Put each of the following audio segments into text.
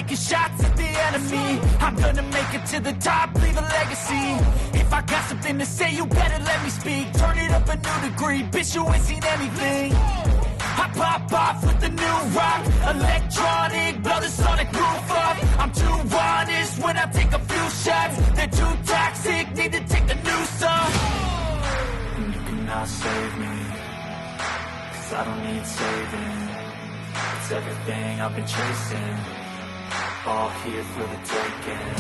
taking shots at the enemy. I'm gonna make it to the top, leave a legacy. If I got something to say, you better let me speak. Turn it up a new degree, bitch, you ain't seen anything. I pop off with the new rock, electronic, blow the sonic roof up. I'm too honest when I take a few shots. They're too toxic, need to take the noose off. And you cannot save me, 'cause I don't need saving. It's everything I've been chasing, all here for the taking.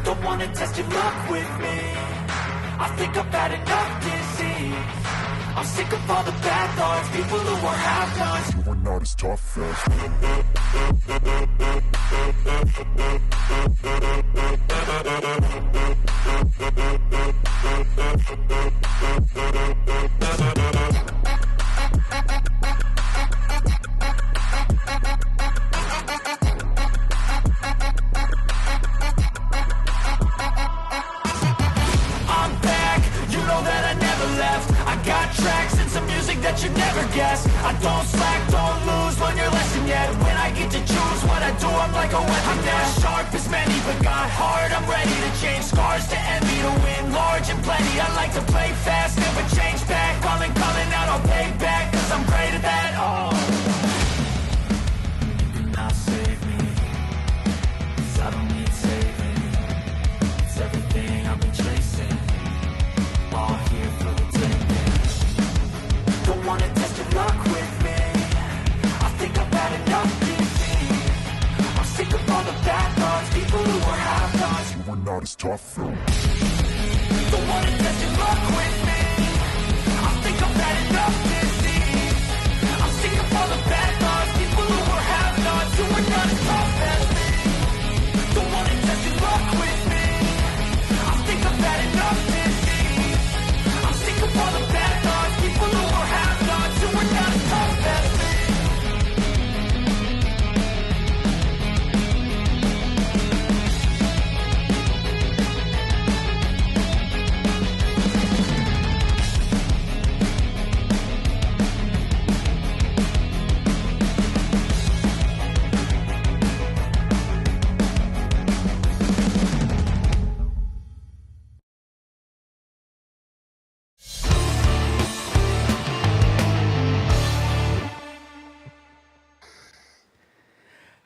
Don't wanna test your luck with me, I think I've had enough disease. I'm sick of all the bad thoughts, people who are half-nots. You are not as tough as tracks and some music that you never guess. I don't slack, don't lose, learn your lesson yet. When I get to choose what I do, I'm like a weapon. I'm not sharp as many, but got hard. I'm ready to change scars to envy, to win large and plenty. I like to play fast, never change back. Calling out, I'll pay back, 'cause I'm great at that. Oh, you cannot save me, 'cause I don't need saving. It's everything I've been chasing, all here for the taking. Don't wanna test your luck with me, I think I've had enough disease. I'm sick of all the bad thoughts, people who are half-nots. You are not as tough though. Don't wanna test your luck with me, I think I've had enough disease. I'm sick of all the bad thoughts, people who are half-nots. You are not as tough as me. Don't wanna test your luck with me, I think I've had enough disease. I'm sick of all the bad thoughts, people who are half-nots. You are not as tough as me.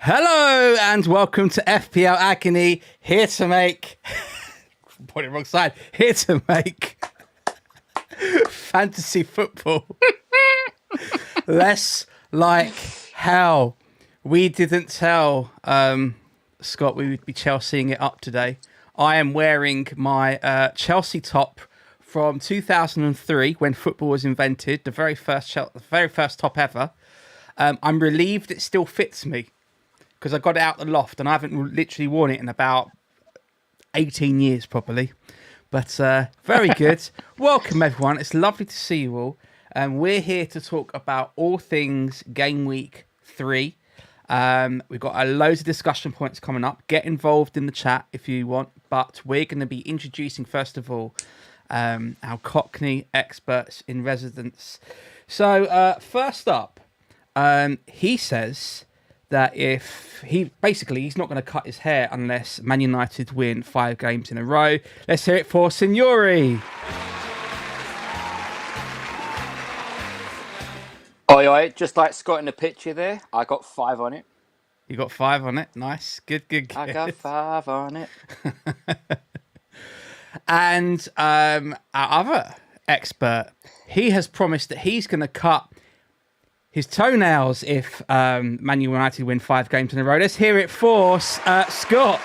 Hello and welcome to FPL Agony. Here to make put it wrong side. Here to make fantasy football less like hell. We didn't tell Scott we would be Chelseaing it up today. I am wearing my Chelsea top from 2003 when football was invented. The very first top ever. I'm relieved it still fits me, because I got it out the loft and I haven't literally worn it in about 18 years probably. But very good. Welcome everyone. It's lovely to see you all. We're here to talk about all things Gameweek 3. We've got loads of discussion points coming up. Get involved in the chat if you want. But we're going to be introducing, first of all, our Cockney experts in residence. So first up, he says that he's not going to cut his hair unless Man United win 5 games in a row. Let's hear it for Signore. Oi, just like Scott in the picture there, I got 5 on it. You got 5 on it. Nice. Good. I got 5 on it. And our other expert, he has promised that he's going to cut his toenails if Man United win 5 games in a row. Let's hear it for Scott.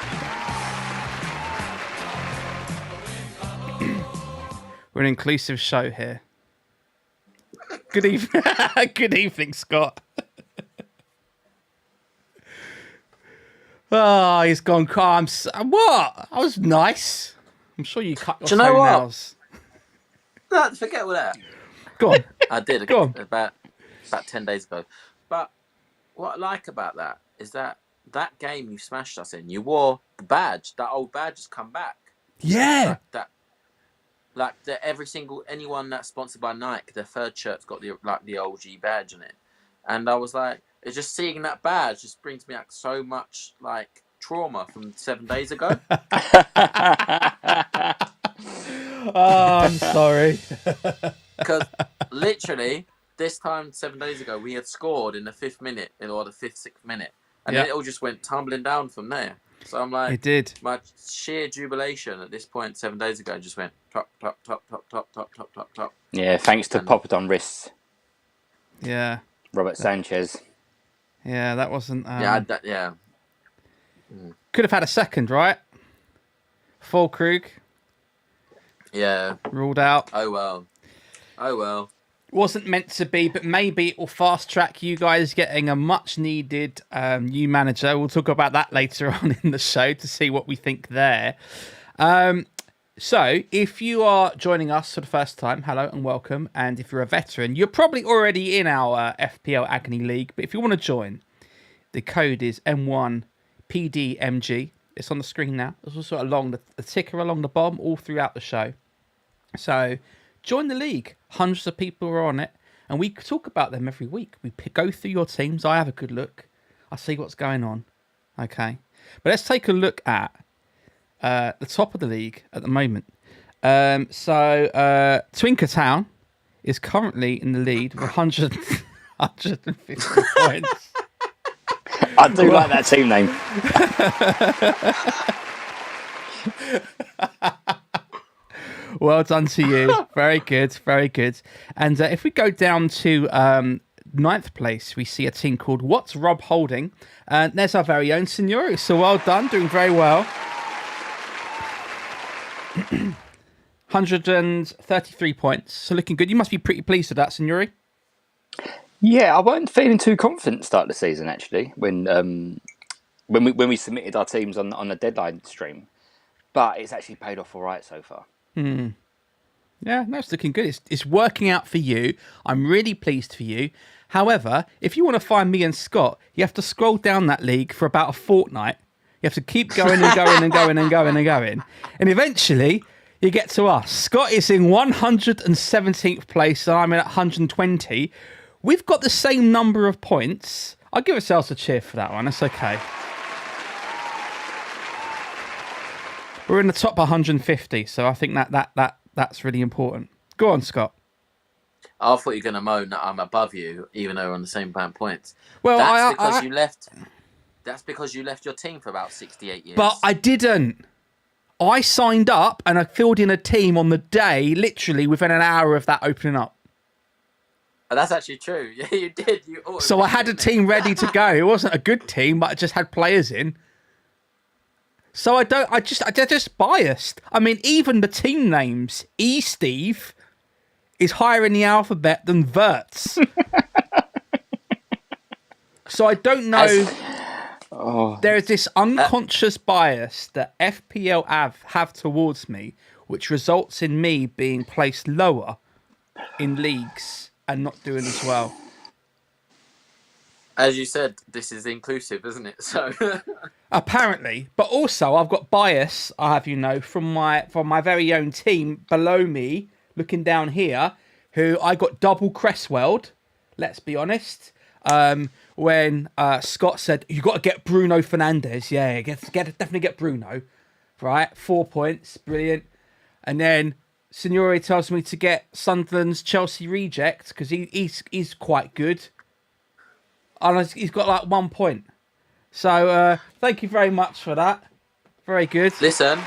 We're an inclusive show here. Good evening. Good evening, Scott. Oh, he's gone calm. What? I was nice. I'm sure you cut your toenails. No, forget all that. Go on. I did. Go on. About 10 days ago. But what I like about that is that game you smashed us in, you wore the badge. That old badge has come back. Yeah. Anyone that's sponsored by Nike, their third shirt's got the OG badge on it. And I was like, It's just seeing that badge just brings me back so much like trauma from 7 days ago. Oh, I'm sorry. Because literally this time 7 days ago we had scored in the 5th minute or the 5th, 6th minute, and then it all just went tumbling down from there. So I'm like, It did. My sheer jubilation at this point 7 days ago just went top, top, top, top, top, top, top, top, top. Yeah, thanks to Poppadom wrists, Yeah. Robert Sanchez. Yeah, that wasn't. Yeah. Could have had a second, right? Fulkrug Yeah. ruled out. Oh well. Wasn't meant to be, but maybe it will fast track you guys getting a much needed new manager. We'll talk about that later on in the show to see what we think there. So if you are joining us for the first time, hello and welcome. And if you're a veteran, you're probably already in our FPL Agony League. But if you want to join, the code is M1PDMG. It's on the screen now. There's also along the ticker along the bottom all throughout the show. So join the league. Hundreds of people are on it. And we talk about them every week. We go through your teams. I have a good look. I see what's going on. Okay. But let's take a look at the top of the league at the moment. Twinker Town is currently in the lead with 150 points. I do like that team name. Well done to you. Very good, very good. And if we go down to ninth place, we see a team called What's Rob Holding. There's our very own Signore. So well done, doing very well. 133 points. So looking good. You must be pretty pleased with that, Signore. Yeah, I wasn't feeling too confident to start the season actually when we submitted our teams on the deadline stream, but it's actually paid off all right so far. Yeah, that's looking good. It's working out for you. I'm really pleased for you. However, if you want to find me and Scott, you have to scroll down that league for about a fortnight. You have to keep going and going and going and going and going, and eventually you get to us. Scott is in 117th place, and I'm in 120. We've got the same number of points. I'll give ourselves a cheer for that one. That's okay. We're in the top 150, so I think that's really important. Go on, Scott. I thought you were going to moan that I'm above you, even though we're on the same amount of points. Well, That's because you left your team for about 68 years. But I didn't. I signed up and I filled in a team on the day, literally within an hour of that opening up. Oh, that's actually true. Yeah, you did. So I had a team ready to go. It wasn't a good team, but I just had players in. So they're just biased. I mean, even the team names, Steve is higher in the alphabet than Verts. So I don't know. There is this unconscious bias that FPL have towards me, which results in me being placed lower in leagues and not doing as well. As you said, this is inclusive, isn't it? So apparently, but also I've got bias. I have from my very own team below me, looking down here, who I got double Cresswelled. Let's be honest. When Scott said you got to get Bruno Fernandes, definitely get Bruno, right? 4 points, brilliant. And then Signore tells me to get Sunderland's Chelsea reject because he's quite good. And he's got like 1 point. So thank you very much for that. Very good. Listen.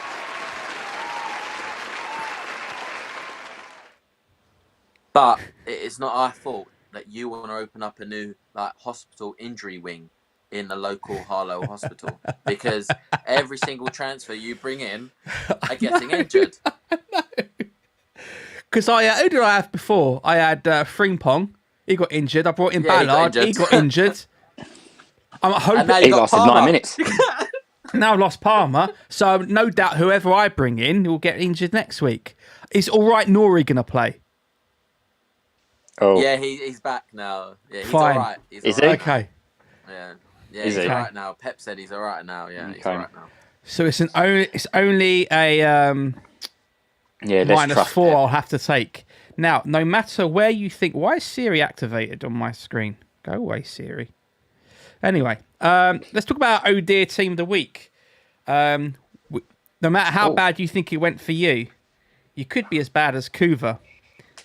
But it's not our fault that you want to open up a new hospital injury wing in the local Harlow hospital because every single transfer you bring in are getting injured. Because who did I have before? I had Frimpong. He got injured. I brought in Ballard. He got injured. I'm hoping he lasted 9 minutes. Now I've lost Palmer, so no doubt whoever I bring in will get injured next week. Is all right Nori going to play? Oh. Yeah, he's back now. Yeah, he's Fine. all right. Is all he? right. Okay. Yeah, Is he's he? all right now. Pep said he's all right now. Yeah, he's all right now. So it's only a let's trust -4 it. I'll have to take. Now, no matter where you think... Why is Siri activated on my screen? Go away, Siri. Anyway, let's talk about Oh Dear Team of the Week. No matter how bad you think it went for you, you could be as bad as Kuva,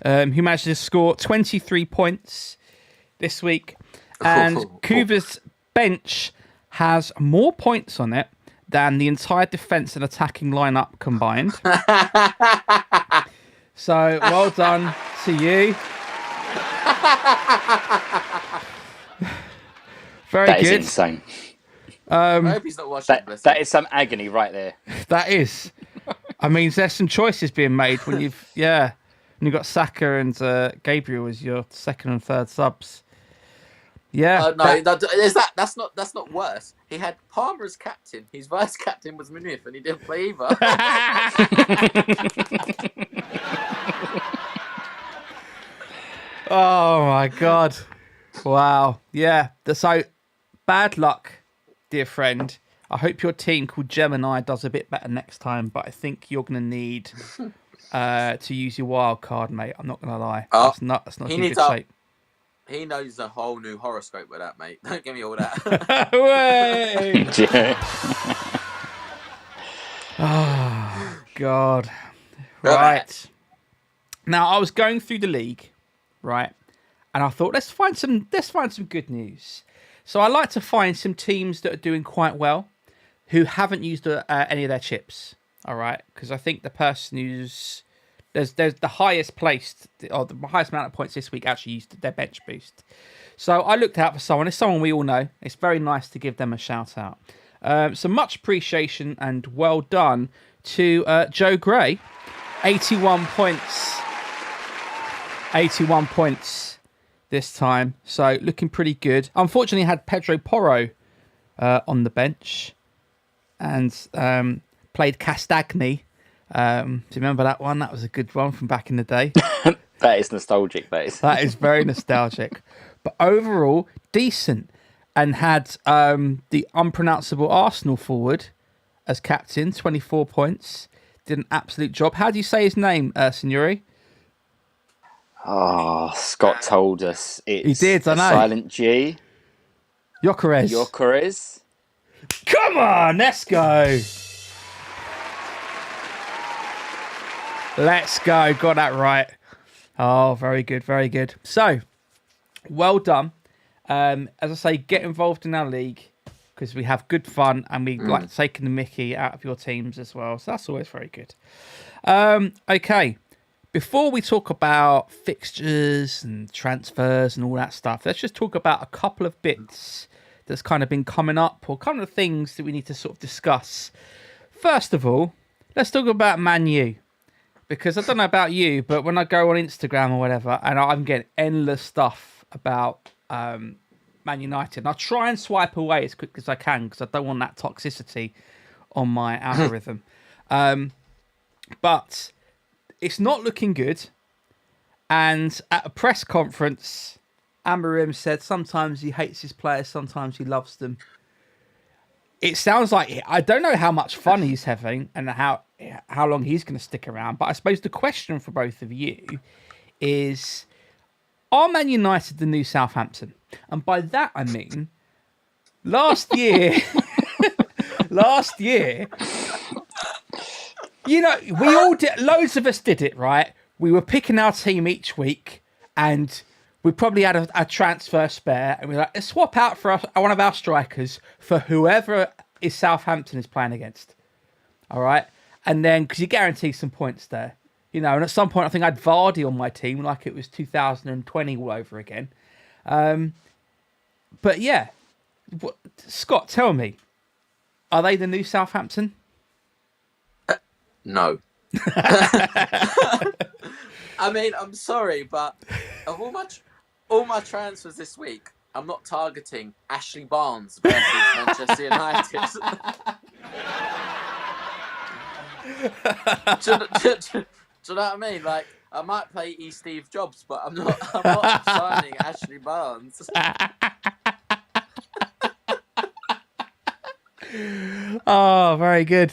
who managed to score 23 points this week. And Kuva's bench has more points on it than the entire defence and attacking lineup combined. So, well done to you. Very That good. is insane. I hope he's not watching this. That is some agony right there. That is. I mean, there's some choices being made when you've got Saka and Gabriel as your second and third subs. Yeah. That's not worse. He had Palmer as captain. His vice captain was Munif, and he didn't play either. Oh my God. Wow. Yeah. So bad luck, dear friend. I hope your team called Gemini does a bit better next time, but I think you're going to need to use your wild card, mate. I'm not going to lie. That's not in good shape. He knows a whole new horoscope with that, mate. Don't give me all that. Oh, God. Right. Now, I was going through the league, right? And I thought, let's find some good news. So I like to find some teams that are doing quite well who haven't used any of their chips, all right? Because I think the person who's... There's the highest placed, or the highest amount of points this week actually used their bench boost. So I looked out for someone. It's someone we all know. It's very nice to give them a shout out. So much appreciation and well done to Joe Gray. 81 points. 81 points this time. So looking pretty good. Unfortunately, I had Pedro Porro on the bench and played Castagni. Do you remember that one? That was a good one from back in the day. That is nostalgic. That is very nostalgic. But overall, decent. And had the unpronounceable Arsenal forward as captain, 24 points. Did an absolute job. How do you say his name, Signore? Oh, Scott told us it's he did, I know. Silent G. Gyökeres. Come on, let's go. Let's go. Got that right. Oh, very good. Very good. So, well done. As I say, get involved in our league because we have good fun and we like taking the mickey out of your teams as well. So that's always very good. Okay. Before we talk about fixtures and transfers and all that stuff, let's just talk about a couple of bits that's kind of been coming up or kind of things that we need to sort of discuss. First of all, let's talk about Man U. Because I don't know about you, but when I go on Instagram or whatever, and I'm getting endless stuff about Man United, and I try and swipe away as quick as I can because I don't want that toxicity on my algorithm. But it's not looking good. And at a press conference, Amorim said sometimes he hates his players, sometimes he loves them. It sounds like, I don't know how much fun he's having and how long he's going to stick around. But I suppose the question for both of you is, are Man United the new Southampton? And by that, I mean, last year, you know, we all did, loads of us did it, right? We were picking our team each week and we probably had a transfer spare and we were like, let's swap out for one of our strikers for whoever is Southampton is playing against. All right. And then, because you guarantee some points there, you know, and at some point I think I had Vardy on my team like it was 2020 all over again. But yeah, Scott, tell me, are they the new Southampton? No. I mean, I'm sorry, but of all my transfers this week, I'm not targeting Ashley Barnes versus Manchester United. Do you know what I mean? Like, I might play Steve Jobs, but I'm not signing Ashley Barnes. Oh, very good.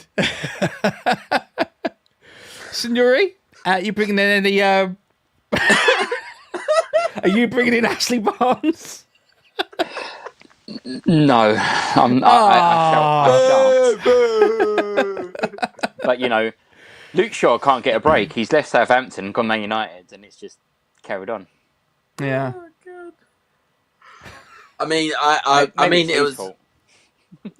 Signore, you bringing in any... Are you bringing in Ashley Barnes? No, I shan't. But Luke Shaw can't get a break. He's left Southampton, gone Man United, and it's just carried on. Yeah. Oh, I mean, I mean, it was. Fault.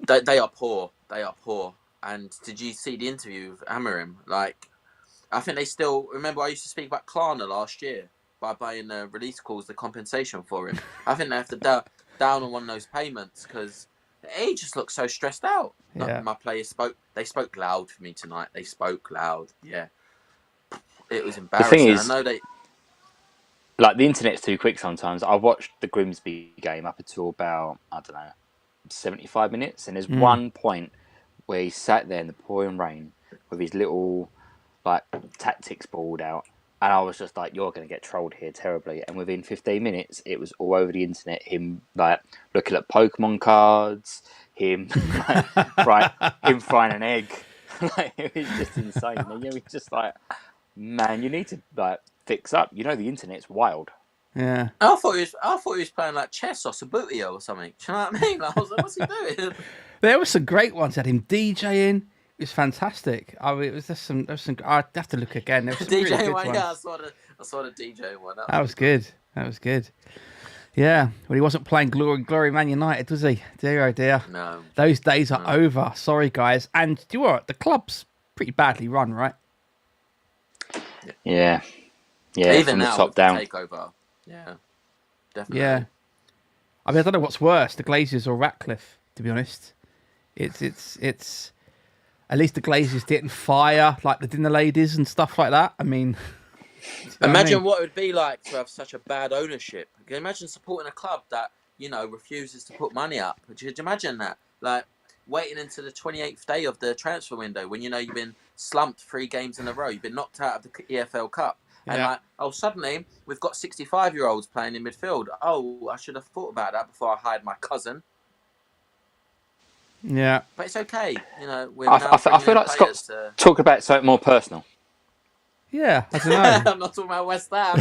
They are poor. They are poor. And did you see the interview with Amarim? Like, I think they still remember. I used to speak about Klarna last year by buying the release calls, the compensation for him. I think they have to down on one of those payments because he just looks so stressed out. Yeah. My players spoke. They spoke loud for me tonight. They spoke loud. Yeah, it was embarrassing. The thing is, I know they. Like, the internet's too quick sometimes. I watched the Grimsby game up until about, 75 minutes, and there's one point where he sat there in the pouring rain with his little tactics board out, and I was just like, you're going to get trolled here terribly. And within 15 minutes it was all over the internet, him looking at Pokemon cards, him him frying an egg. It was just insane. It's just like, man, you need to fix up. The internet's wild. Yeah. I thought he was playing like chess or Subbuteo or something. Do you know what I mean? I was like, what's he doing? There were some great ones. Had him DJing. It was fantastic. It was just some. I'd have to look again. There was some DJ really good one, ones. yeah, I saw the DJ one. That was good. That was good. Yeah. Well, he wasn't playing Glory Man United, was he? Dear, oh dear. No. Those days are over. Sorry, guys. And do you know what? The club's pretty badly run, right? Yeah. Yeah. Even from the now, top down. takeover. Yeah. Definitely. Yeah. I mean, I don't know what's worse, the Glazers or Ratcliffe, to be honest. It's at least the Glazers didn't fire like the dinner ladies and stuff like that. I mean, imagine what it would be like to have such a bad ownership. Can you imagine supporting a club that, refuses to put money up? Could you imagine that? Like, waiting until the 28th day of the transfer window when you've been slumped 3 games in a row, you've been knocked out of the EFL Cup. And suddenly we've got 65-year-olds playing in midfield. Oh, I should have thought about that before I hired my cousin. Yeah, but it's okay. I feel like Scott's talking about something more personal. Yeah, I don't know. I'm not talking about West Ham.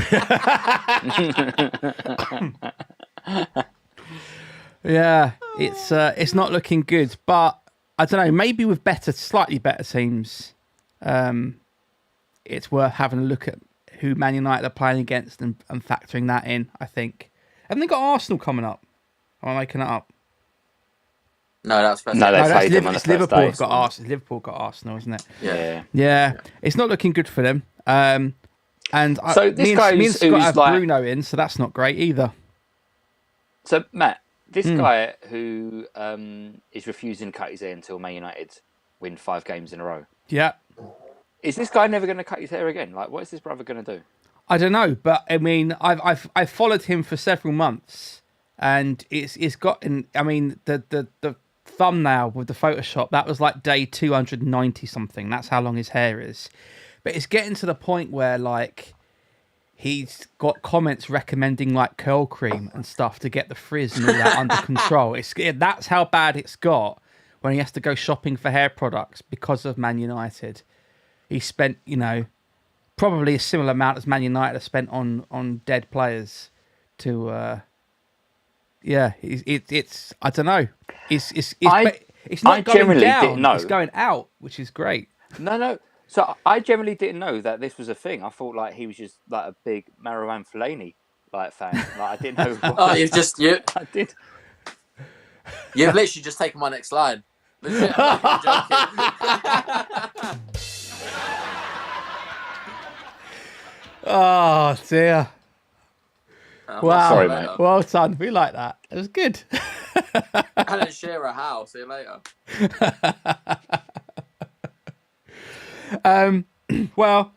Yeah, it's not looking good, but I don't know. Maybe with slightly better teams, it's worth having a look at who Man United are playing against and factoring that in, I think. Haven't they got Arsenal coming up? Am I making that up? No, that's first. No, that's Liverpool got Arsenal. Liverpool got Arsenal, isn't it? Yeah. It's not looking good for them. And so this guy me and Scott have Bruno in, so that's not great either. So Matt, this guy who is refusing to cut his hair until Man United win 5 games in a row. Yeah. Is this guy never going to cut his hair again? Like, what is this brother going to do? I don't know, but I mean, I've followed him for several months, and it's gotten. I mean, the thumbnail with the Photoshop, that was like day 290 something. That's how long his hair is. But it's getting to the point where he's got comments recommending curl cream and stuff to get the frizz and all that under control. That's how bad it's got when he has to go shopping for hair products because of Man United. He spent, probably a similar amount as Man United have spent on dead players to it's I don't know. It's not going down. It's going out, which is great. No. So I generally didn't know that this was a thing. I thought he was just a big Marouane Fellaini fan. I didn't know. I did. You've literally just taken my next line. Legit, I'm not even joking. Oh dear. Wow. Sorry, mate. Well done. We like that. It was good. I didn't share a house. See you later. Well,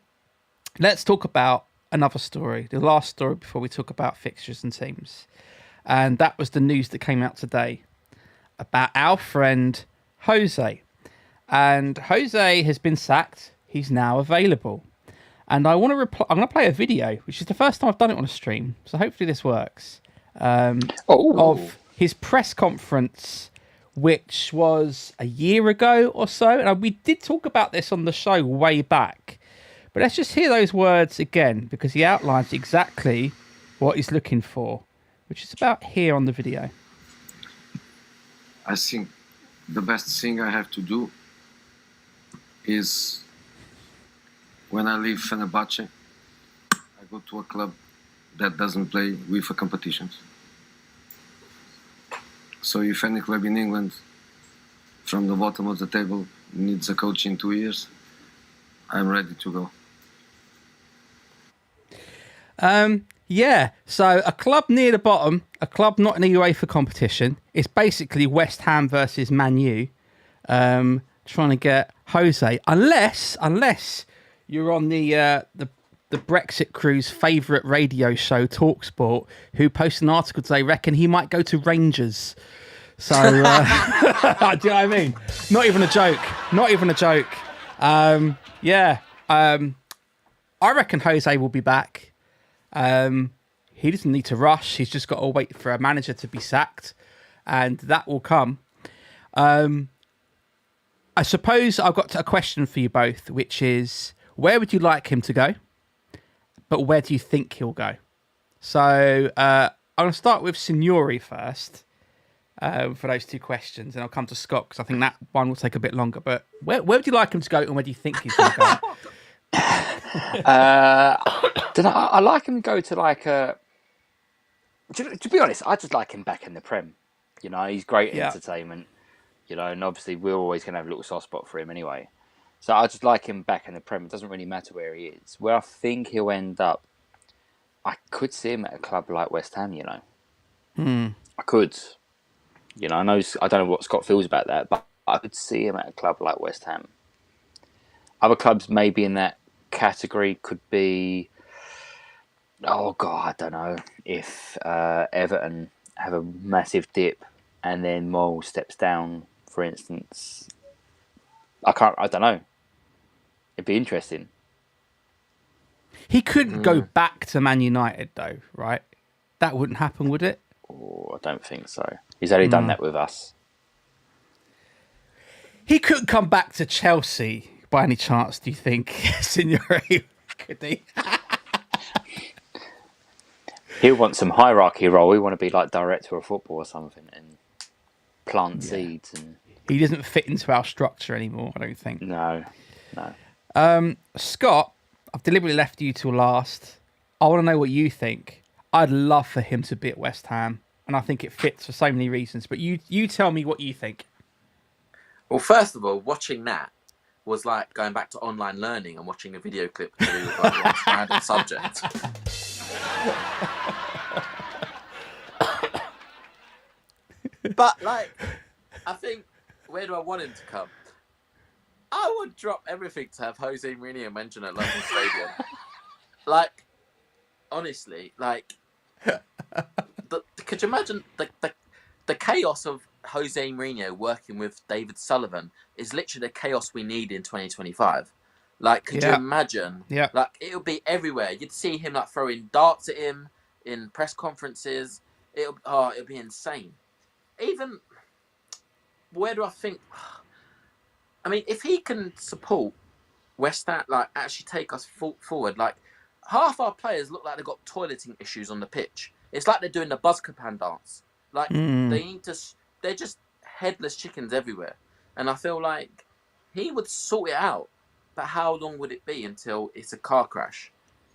let's talk about another story. The last story before we talk about fixtures and teams. And that was the news that came out today about our friend Jose. And Jose has been sacked. He's now available. And I'm going to play a video, which is the first time I've done it on a stream. So hopefully this works. Of his press conference, which was a year ago or so. And we did talk about this on the show way back. But let's just hear those words again, because he outlines exactly what he's looking for, which is about here on the video. I think the best thing I have to do is when I leave Fenerbahce, I go to a club that doesn't play UEFA competitions. So if any club in England from the bottom of the table needs a coach in 2 years, I'm ready to go. Yeah, so a club near the bottom, a club not in the UEFA competition. It's basically West Ham versus Man U, trying to get Jose. Unless you're on the Brexit crew's favourite radio show, Talksport, who posted an article today, reckon he might go to Rangers. So, do you know what I mean? Not even a joke. I reckon Jose will be back. He doesn't need to rush. He's just got to wait for a manager to be sacked, and that will come. I suppose I've got a question for you both, which is, where would you like him to go? But where do you think he'll go? So I'm going to start with Signore first for those two questions, and I'll come to Scott because I think that one will take a bit longer. But where would you like him to go, and where do you think he's going to go? I like him to go to like a. To be honest, I just like him back in the Prem. You know, he's great entertainment. You know, and obviously we're always going to have a little soft spot for him anyway. So I just like him back in the Prem. It doesn't really matter where he is. Where I think he'll end up, I could see him at a club like West Ham. You know, I could. You know, I don't know what Scott feels about that, but I could see him at a club like West Ham. Other clubs maybe in that category could be, oh God, I don't know, if Everton have a massive dip and then Moll steps down, for instance. I don't know. It'd be interesting. He couldn't go back to Man United though, right? That wouldn't happen, would it? Oh, I don't think so. He's only done that with us. He couldn't come back to Chelsea by any chance, do you think, Signore? Could he? He'll want some hierarchy role. We want to be like director of football or something and plant seeds. And He doesn't fit into our structure anymore, I don't think. No. Scott, I've deliberately left you till last. I want to know what you think. I'd love for him to be at West Ham, and I think it fits for so many reasons. But you tell me what you think. Well, first of all, watching that was like going back to online learning and watching a video clip to do with like one random subject. But like, I think, where do I want him to come? I would drop everything to have Jose Mourinho mentioned at London Stadium. Like, honestly, like, could you imagine the chaos of Jose Mourinho working with David Sullivan is literally the chaos we need in 2025. Like, could you imagine? Yeah. Like, it would be everywhere. You'd see him like throwing darts at him in press conferences. It'll be insane. Even, where do I think? I mean, if he can support West Ham, like actually take us forward, like half our players look like they've got toileting issues on the pitch. It's like they're doing the Buzzkapan dance. Like they're just headless chickens everywhere. And I feel like he would sort it out. But how long would it be until it's a car crash?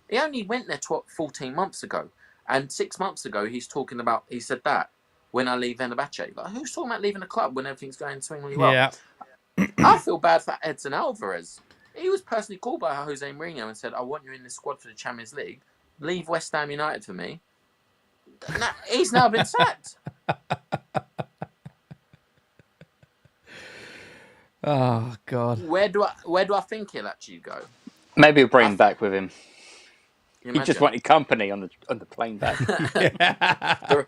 He only went there 14 months ago. And 6 months ago, he said that when I leave Fenerbahce. Like, who's talking about leaving a club when everything's going swimmingly well? Yeah. I feel bad for Edson Alvarez. He was personally called by Jose Mourinho and said, I want you in this squad for the Champions League. Leave West Ham United for me. He's now been sacked. Oh, God. Where do I think he'll actually go? Maybe we'll bring him back with him. You He just wanted company on the plane back. The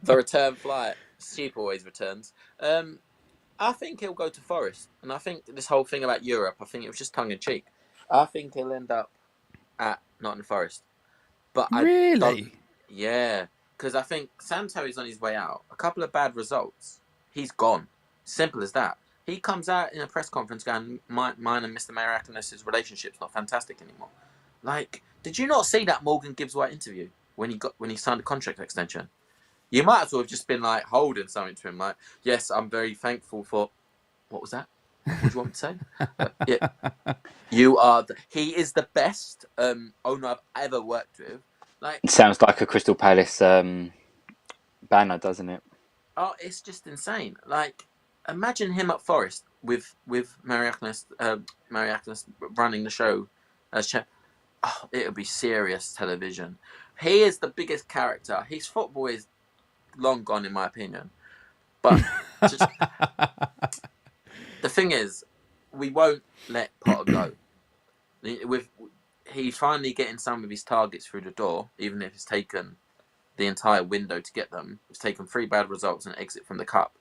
return flight. Sheep always returns. I think he'll go to Forest. And I think this whole thing about Europe, I think it was just tongue-in-cheek. I think he'll end up at Nottingham Forest. But Really? Yeah. Because I think Santo's on his way out. A couple of bad results. He's gone. Simple as that. He comes out in a press conference going, mine and Mr. Miraculous' relationship's not fantastic anymore. Like, did you not see that Morgan Gibbs White interview when he signed a contract extension? You might as well have just been like holding something to him, like, yes, I'm very thankful for. What was that? What do you want me to say? Yeah, you are. He is the best owner I've ever worked with. Like, It sounds like a Crystal Palace banner, doesn't it? oh, it's just insane. Like, imagine him at Forest with Mariaknis running the show as chef. Oh, it would be serious television. He is the biggest character. His football is long gone, in my opinion. But just, the thing is, we won't let Potter go. He's finally getting some of his targets through the door, even if it's taken the entire window to get them. It's taken 3 bad results and exit from the cup.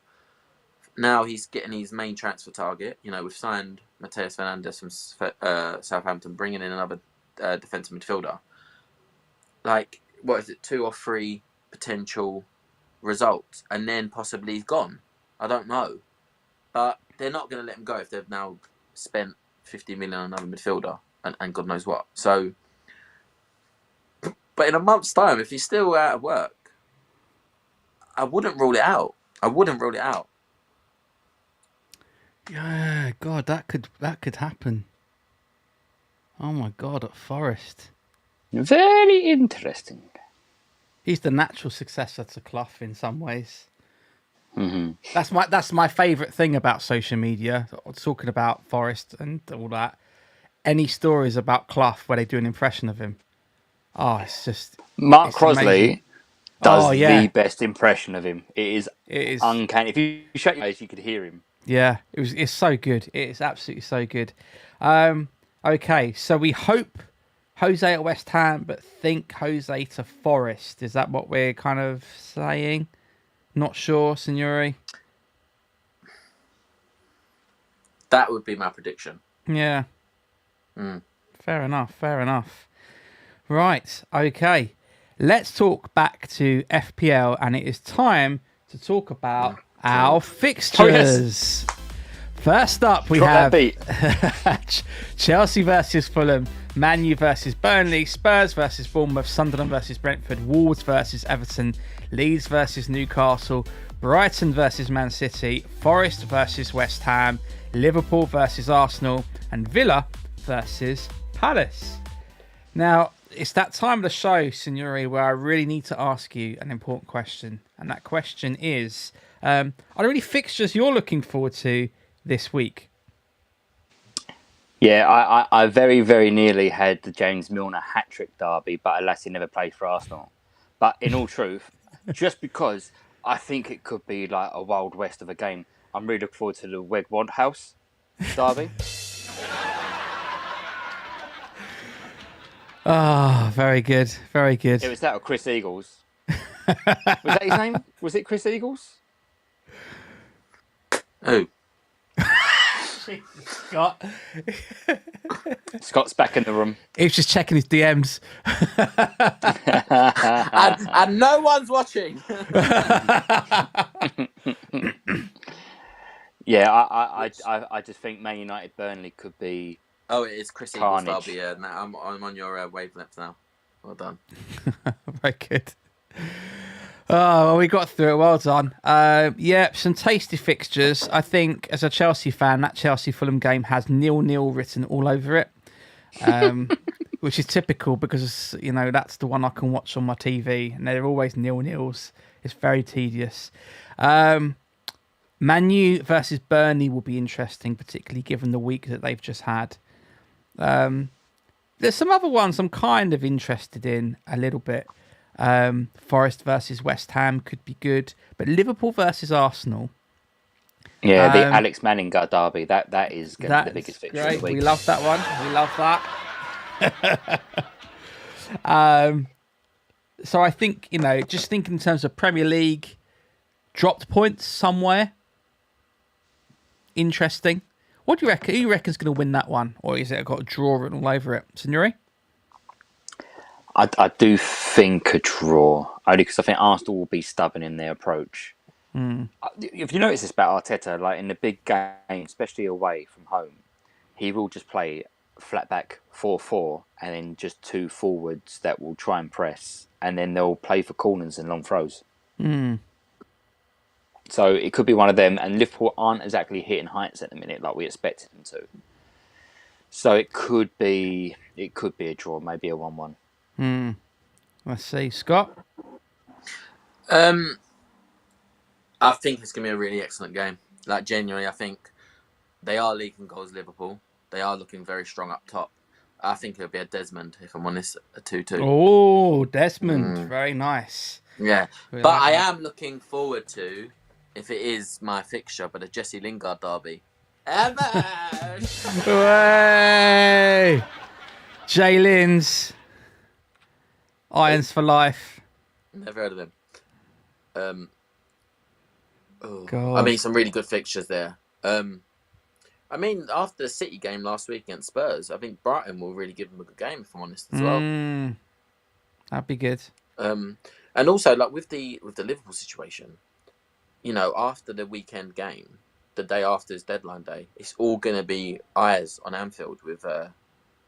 Now he's getting his main transfer target. You know, we've signed Mateus Fernandes from Southampton, bringing in another defensive midfielder. Like, what is it, 2 or 3 potential results, and then possibly he's gone. I don't know, but they're not going to let him go if they've now spent 50 million on another midfielder and God knows what. So, but in a month's time, if he's still out of work, I wouldn't rule it out. Yeah, God, that could happen. Oh my God, at Forest. Very interesting. He's the natural successor to Clough in some ways. Mm-hmm. That's my favourite thing about social media, talking about Forest and all that. Any stories about Clough where they do an impression of him? Oh, it's just Mark it's Crosley amazing. does yeah. the best impression of him. It is uncanny. If you shut your eyes, you could hear him. Yeah, it's so good. It's absolutely so good. Okay, so we hope Jose at West Ham, but think Jose to Forest. Is that what we're kind of saying? Not sure, Signore. That would be my prediction. Yeah. Mm. Fair enough. Right, okay. Let's talk back to FPL, and it is time to talk about our fixtures. Oh, yes. First up, we Drop have Chelsea versus Fulham, Man U versus Burnley, Spurs versus Bournemouth, Sunderland versus Brentford, Wolves versus Everton, Leeds versus Newcastle, Brighton versus Man City, Forest versus West Ham, Liverpool versus Arsenal, and Villa versus Palace. Now, it's that time of the show, Signore, where I really need to ask you an important question. And that question is, are there any fixtures you're looking forward to this week? Yeah, I very, very nearly had the James Milner hat-trick derby, but alas, he never played for Arsenal. But in all truth, just because I think it could be like a Wild West of a game, I'm really looking forward to the Wegwand House derby. Ah, very good. It was that or Chris Eagles. Was that his name? Was it Chris Eagles? Who? Scott. Scott's back in the room. He was just checking his DMs. and no one's watching. Yeah, I just think Man United Burnley could be. Oh, it is Chris Carnage. Eagles derby. Yeah, I'm on your wavelength now. Well done. Very good. Oh, well, we got through it. Well done. Yeah, some tasty fixtures. I think, as a Chelsea fan, that Chelsea-Fulham game has 0-0 written all over it, which is typical because, you know, that's the one I can watch on my TV, and they're always 0-0s. It's very tedious. Man U versus Burnley will be interesting, particularly given the week that they've just had. There's some other ones I'm kind of interested in a little bit. Forest versus West Ham could be good, but Liverpool versus Arsenal. Yeah, the Alex Manning derby. That is going to be the biggest fixture of the week. We love that one. We love that. So I think, you know, just think in terms of Premier League, dropped points somewhere. Interesting. What do you reckon? Who you reckon's going to win that one, or is it got a draw written all over it, Signore? I do think a draw, only because I think Arsenal will be stubborn in their approach. If you notice this about Arteta, like in the big game, especially away from home, he will just play flat back 4-4 and then just 2 forwards that will try and press, and then they'll play for corners and long throws. So it could be one of them, and Liverpool aren't exactly hitting heights at the minute like we expected them to. So it could be a draw, maybe a 1-1. Let's see, Scott. I think it's going to be a really excellent game. Like, genuinely, I think they are leaking goals, Liverpool. They are looking very strong up top. I think it'll be a Desmond, if I'm honest, a 2-2. Oh, Desmond. Very nice. Yeah. We But like I that. am looking forward to, if it is my fixture, but a Jesse Lingard derby. Ever! Way! Jay Lynn's. Irons for life. Never heard of him. God. I mean, some really good fixtures there. I mean, after the City game last week against Spurs, I think Brighton will really give them a good game, if I'm honest, as well. That'd be good. And also, like with the Liverpool situation, you know, after the weekend game, the day after his deadline day, it's all gonna be eyes on Anfield with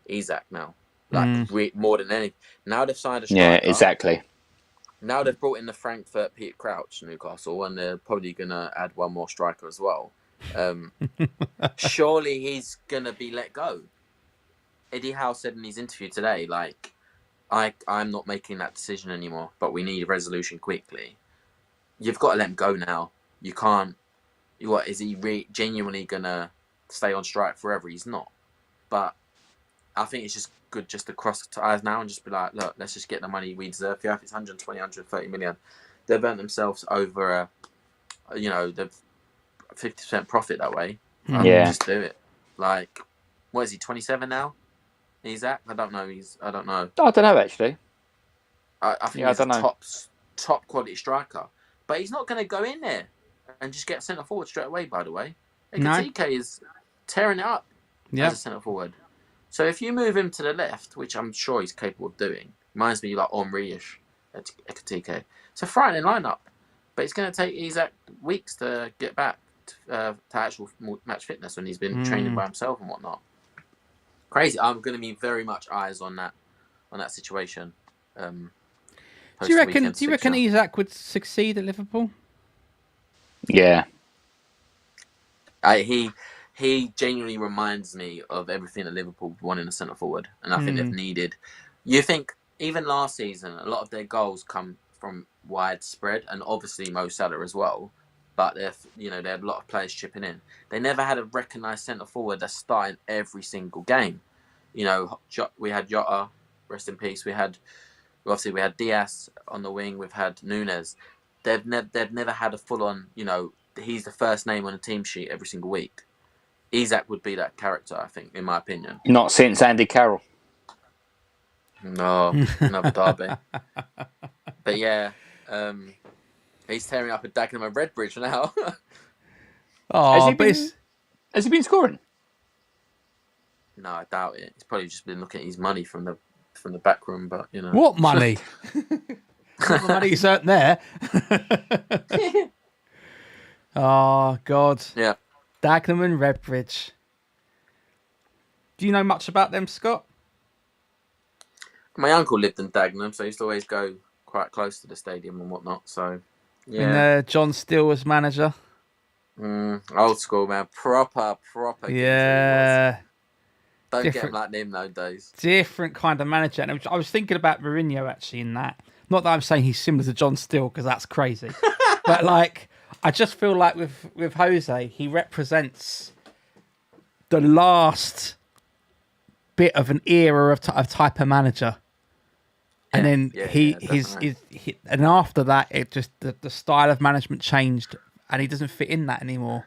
Isak now, like more than anything. Now they've signed a striker. Yeah, exactly. Now they've brought in the Frankfurt Peter Crouch, Newcastle, and they're probably gonna add one more striker as well. Surely he's gonna be let go. Eddie Howe said in his interview today, like, I'm not making that decision anymore, but we need a resolution quickly. You've got to let him go now. You can't. What is he genuinely gonna stay on strike forever? He's not. But I think it's just good just to cross the eyes now and just be like, look, let's just get the money we deserve. Yeah, if it's 120, 130 million, they've earned themselves over the 50% profit that way. Yeah. Just do it. Like, what is he, 27 now? Isak? I don't know. I don't know. I don't know, actually. I think he's a top quality striker. But he's not going to go in there and just get centre forward straight away, by the way. Ekitike is tearing it up as a centre forward. So if you move him to the left, which I'm sure he's capable of doing, reminds me like Henry-ish, Ekitike. It's a frightening lineup. But it's going to take Isak weeks to get back to actual match fitness when he's been training by himself and whatnot. Crazy. I'm going to be very much eyes on that situation. Do you reckon Isak would succeed at Liverpool? Yeah. He genuinely reminds me of everything that Liverpool won in a centre forward, and I think they've needed. You think even last season, a lot of their goals come from widespread, and obviously Mo Salah as well. But they had a lot of players chipping in. They never had a recognised centre forward that's starting every single game. You know, we had Jota, rest in peace. We had Diaz on the wing. We've had Nunes. They've never had a full on. You know, he's the first name on a team sheet every single week. Isak would be that character, I think, in my opinion. Not since Andy Carroll. No, another derby. But yeah, he's tearing up at Dagenham and Redbridge now. Has he been scoring? No, I doubt it. He's probably just been looking at his money from the back room, but you know. What money? The money's out there. Oh God. Yeah. Dagenham and Redbridge. Do you know much about them, Scott? My uncle lived in Dagenham, so I used to always go quite close to the stadium and whatnot. So, yeah. And John Steele was manager. Old school, man. Proper. Yeah. Don't get him like them nowadays. Different kind of manager. And I was thinking about Mourinho actually in that. Not that I'm saying he's similar to John Steele, because that's crazy. But like, I just feel like with Jose, he represents the last bit of an era of type of manager. And then and after that, it just the style of management changed, and he doesn't fit in that anymore.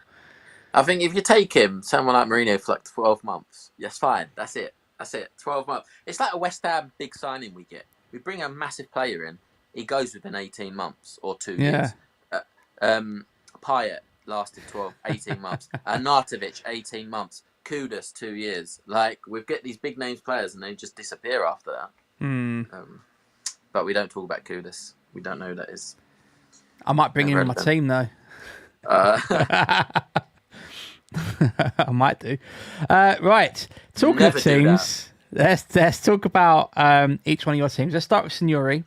I think if you take him, someone like Mourinho, for like 12 months, yes, fine. That's it. 12 months. It's like a West Ham big signing we get. We bring a massive player in. He goes within 18 months or 2 years. Payet lasted 18 months. Arnautovic, 18 months. Kudus, 2 years. Like, we get these big names players and they just disappear after that. But we don't talk about Kudus. We don't know who that is. I might bring him in my team, though. I might do. Right. Talking of teams, let's talk about each one of your teams. Let's start with Signore.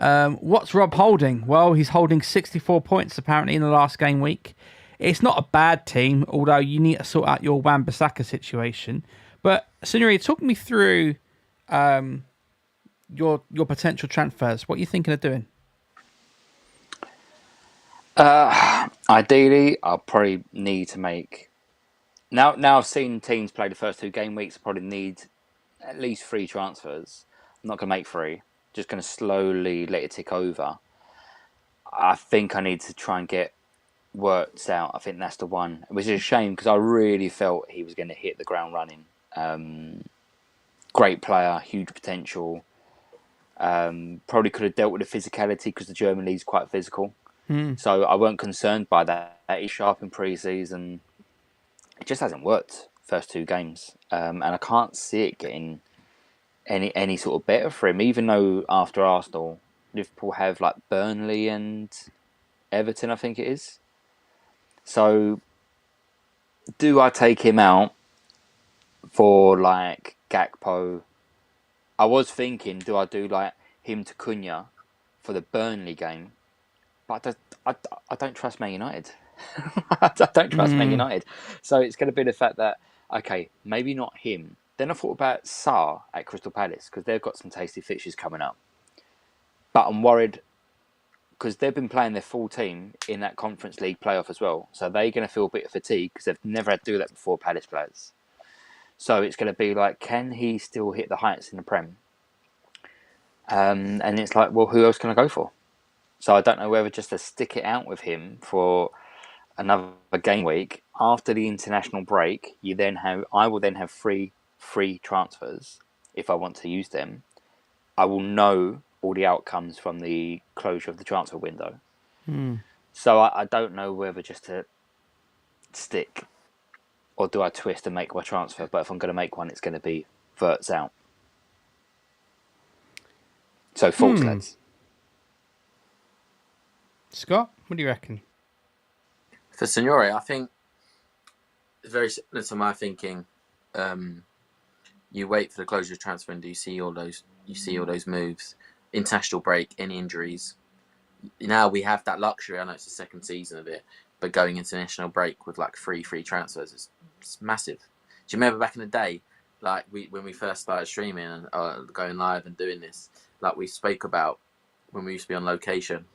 What's Rob holding? Well, he's holding 64 points apparently in the last game week. It's not a bad team, although you need to sort out your Wan-Bissaka situation. But Signore, talk me through your potential transfers. What are you thinking of doing? Ideally, I'll probably need to make... Now I've seen teams play the first 2 game weeks, I probably need at least 3 transfers. I'm not going to make 3. Just going to slowly let it tick over. I think I need to try and get Wirtz out. I think that's the one. Which is a shame because I really felt he was going to hit the ground running. Great player, huge potential. Probably could have dealt with the physicality because the German league's quite physical. So I weren't concerned by that. He's sharp in pre-season. It just hasn't worked first 2 games. And I can't see it getting any sort of better for him, even though after Arsenal, Liverpool have like Burnley and Everton, I think it is. So do I take him out for like Gakpo? I was thinking, do I do like him to Cunha for the Burnley game? But I don't trust Man United. I don't trust Man United. So it's going to be the fact that, okay, maybe not him. Then I thought about Sarr at Crystal Palace because they've got some tasty fixtures coming up. But I'm worried because they've been playing their full team in that Conference League playoff as well. So they're going to feel a bit of fatigue because they've never had to do that before, Palace players. So it's going to be like, can he still hit the heights in the Prem? And it's like, well, who else can I go for? So I don't know whether just to stick it out with him for another game week after the international break. I will then have free transfers if I want to use them. I will know all the outcomes from the closure of the transfer window. So I don't know whether just to stick or do I twist and make my transfer. But if I'm going to make one, it's going to be Wirtz out. So thoughts, lads. Scott, what do you reckon? For Signore, I think it's very similar to my thinking. You wait for the closure of transfer window. You see all those moves. International break, any injuries. Now we have that luxury. I know it's the second season of it, but going international break with like free transfers is massive. Do you remember back in the day, like when we first started streaming and going live and doing this, like we spoke about when we used to be on location,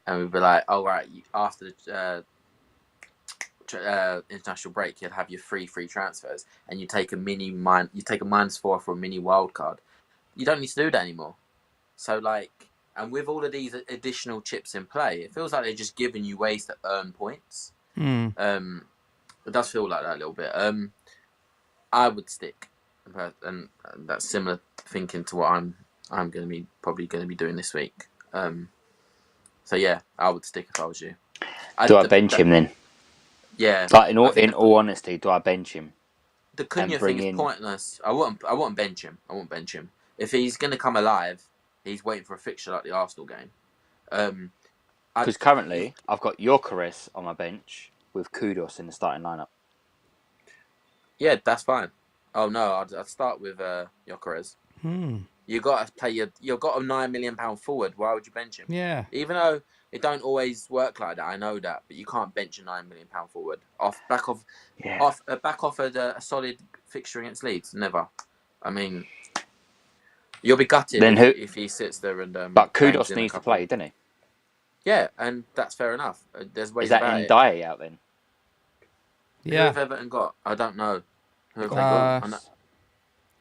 and we'd be like, "Oh right, after the international break, you'd have your free transfers, and you take a -4 for a mini wild card. You don't need to do that anymore. So like, and with all of these additional chips in play, it feels like they're just giving you ways to earn points. It does feel like that a little bit. I would stick, and that's similar thinking to what I'm probably going to be doing this week. So yeah, I would stick if I was you. Do I bench him then? Yeah. Like in all honesty, do I bench him? The Cunha thing is pointless. I won't bench him. If he's going to come alive, he's waiting for a fixture like the Arsenal game. Because currently, I've got Gyökeres on my bench with Kudos in the starting lineup. Yeah, that's fine. Oh no, I'd start with Gyökeres. You got to play you've got a £9 million forward. Why would you bench him? Yeah. Even though it don't always work like that, I know that, but you can't bench a £9 million forward back off a solid fixture against Leeds. Never. I mean, you'll be gutted if he sits there and. But Kudos needs to play, doesn't he? Yeah, and that's fair enough. There's ways. Is that Ndiaye out then? Yeah. Who have Everton got? I don't know. Who have they got?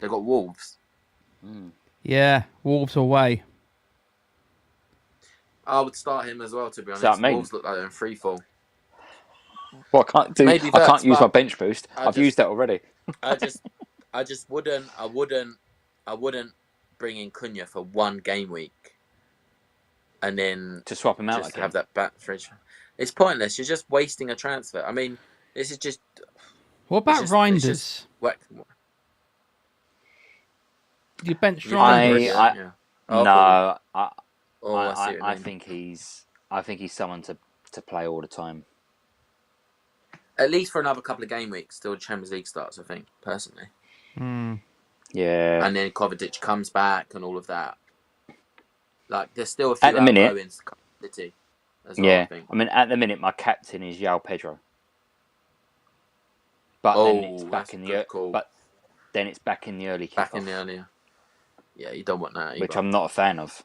They got Wolves. Yeah, Wolves away. I would start him as well, to be honest. Wolves look like they're in free fall. Well, I can't use my bench boost. I've used that already. I just wouldn't bring in Cunha for one game week and then to swap him out just again. Have that back fridge. It's pointless. You're just wasting a transfer. I mean, this is just. What about Reinders? You bench Reinders? I think he's someone to play all the time. At least for another couple of game weeks till the Champions League starts, I think, personally. Yeah. And then Kovacic comes back and all of that. Like, there's still a few At the minute- outgoings to City as well, I think. I mean, at the minute, my captain is João Pedro. But then it's back in the call. but then it's back in the early kickoff, Back in the earlier. Yeah, you don't want that either. which I'm not a fan of.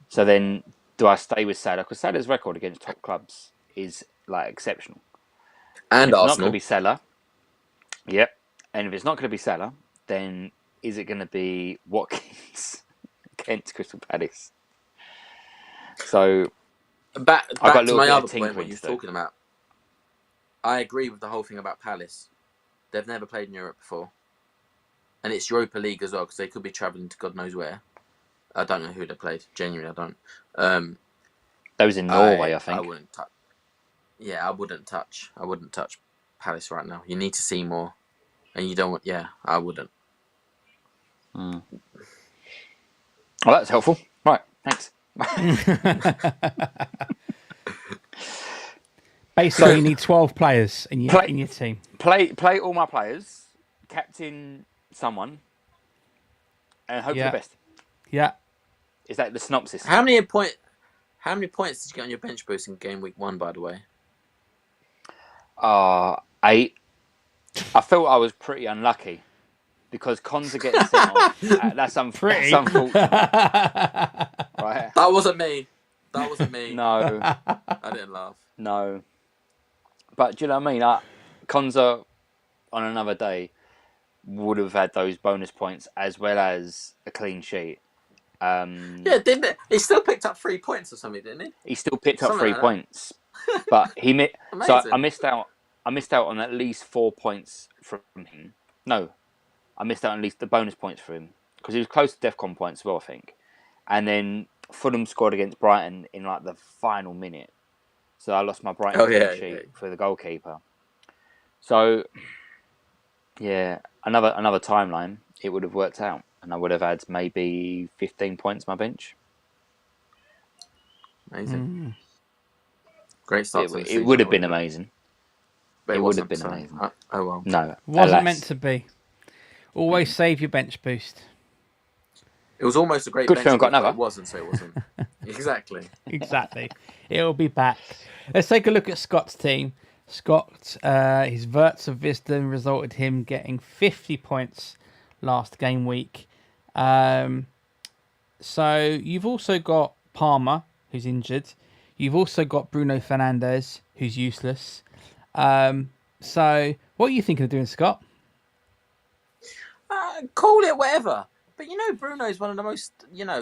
So then, do I stay with Salah? Because Salah's record against top clubs is like exceptional. And if it's not going Arsenal. to be Salah, yep. And if it's not going to be Salah, then is it going to be Watkins against Crystal Palace? So Back got a to little my bit of other point, what tinkering you to were do. talking about. I agree with the whole thing about Palace. They've never played in Europe before. And it's Europa League as well, because they could be travelling to God knows where. I don't know who they played. Genuinely, I don't. that was in Norway, I think. I wouldn't touch. Yeah, I wouldn't touch Palace right now. You need to see more. And you don't want... Yeah, I wouldn't. Well, that's helpful. Right, thanks. Basically, you need 12 players in your team. Play all my players, captain someone, and hope for the best. Yeah. Is that the synopsis? How many points did you get on your bench boost in Game Week 1, by the way? 8. I felt I was pretty unlucky because cons are getting sent off. That's unfortunate. Right? That wasn't me. No, I didn't laugh. no. But do you know what I mean? Konza on another day would have had those bonus points as well as a clean sheet. Yeah, didn't it? He still picked up 3 points or something, didn't he? He still picked up Something 3 like that. points, but he so Amazing. I missed out. I missed out on at least 4 points from him. No, I missed out on at least the bonus points for him because he was close to DEFCON points as well, I think. And then Fulham scored against Brighton in like the final minute, so I lost my Brighton clean sheet for the goalkeeper. So yeah, another timeline, it would have worked out, and I would have had maybe 15 points on my bench. Amazing. Great start to the season. It would have been amazing. But It would have wasn't, been amazing. Oh well. No, Wasn't alas. meant to be. Always save your bench boost. It was almost a great Good bench film, got boost, but another. It wasn't, so it wasn't. Exactly. Exactly. It'll be back. Let's take a look at Scott's team. Scott, his Verts of Wisdom resulted him getting 50 points last game week. So you've also got Palmer, who's injured. You've also got Bruno Fernandes, who's useless. So what are you thinking of doing, Scott? Call it whatever. But Bruno is one of the most,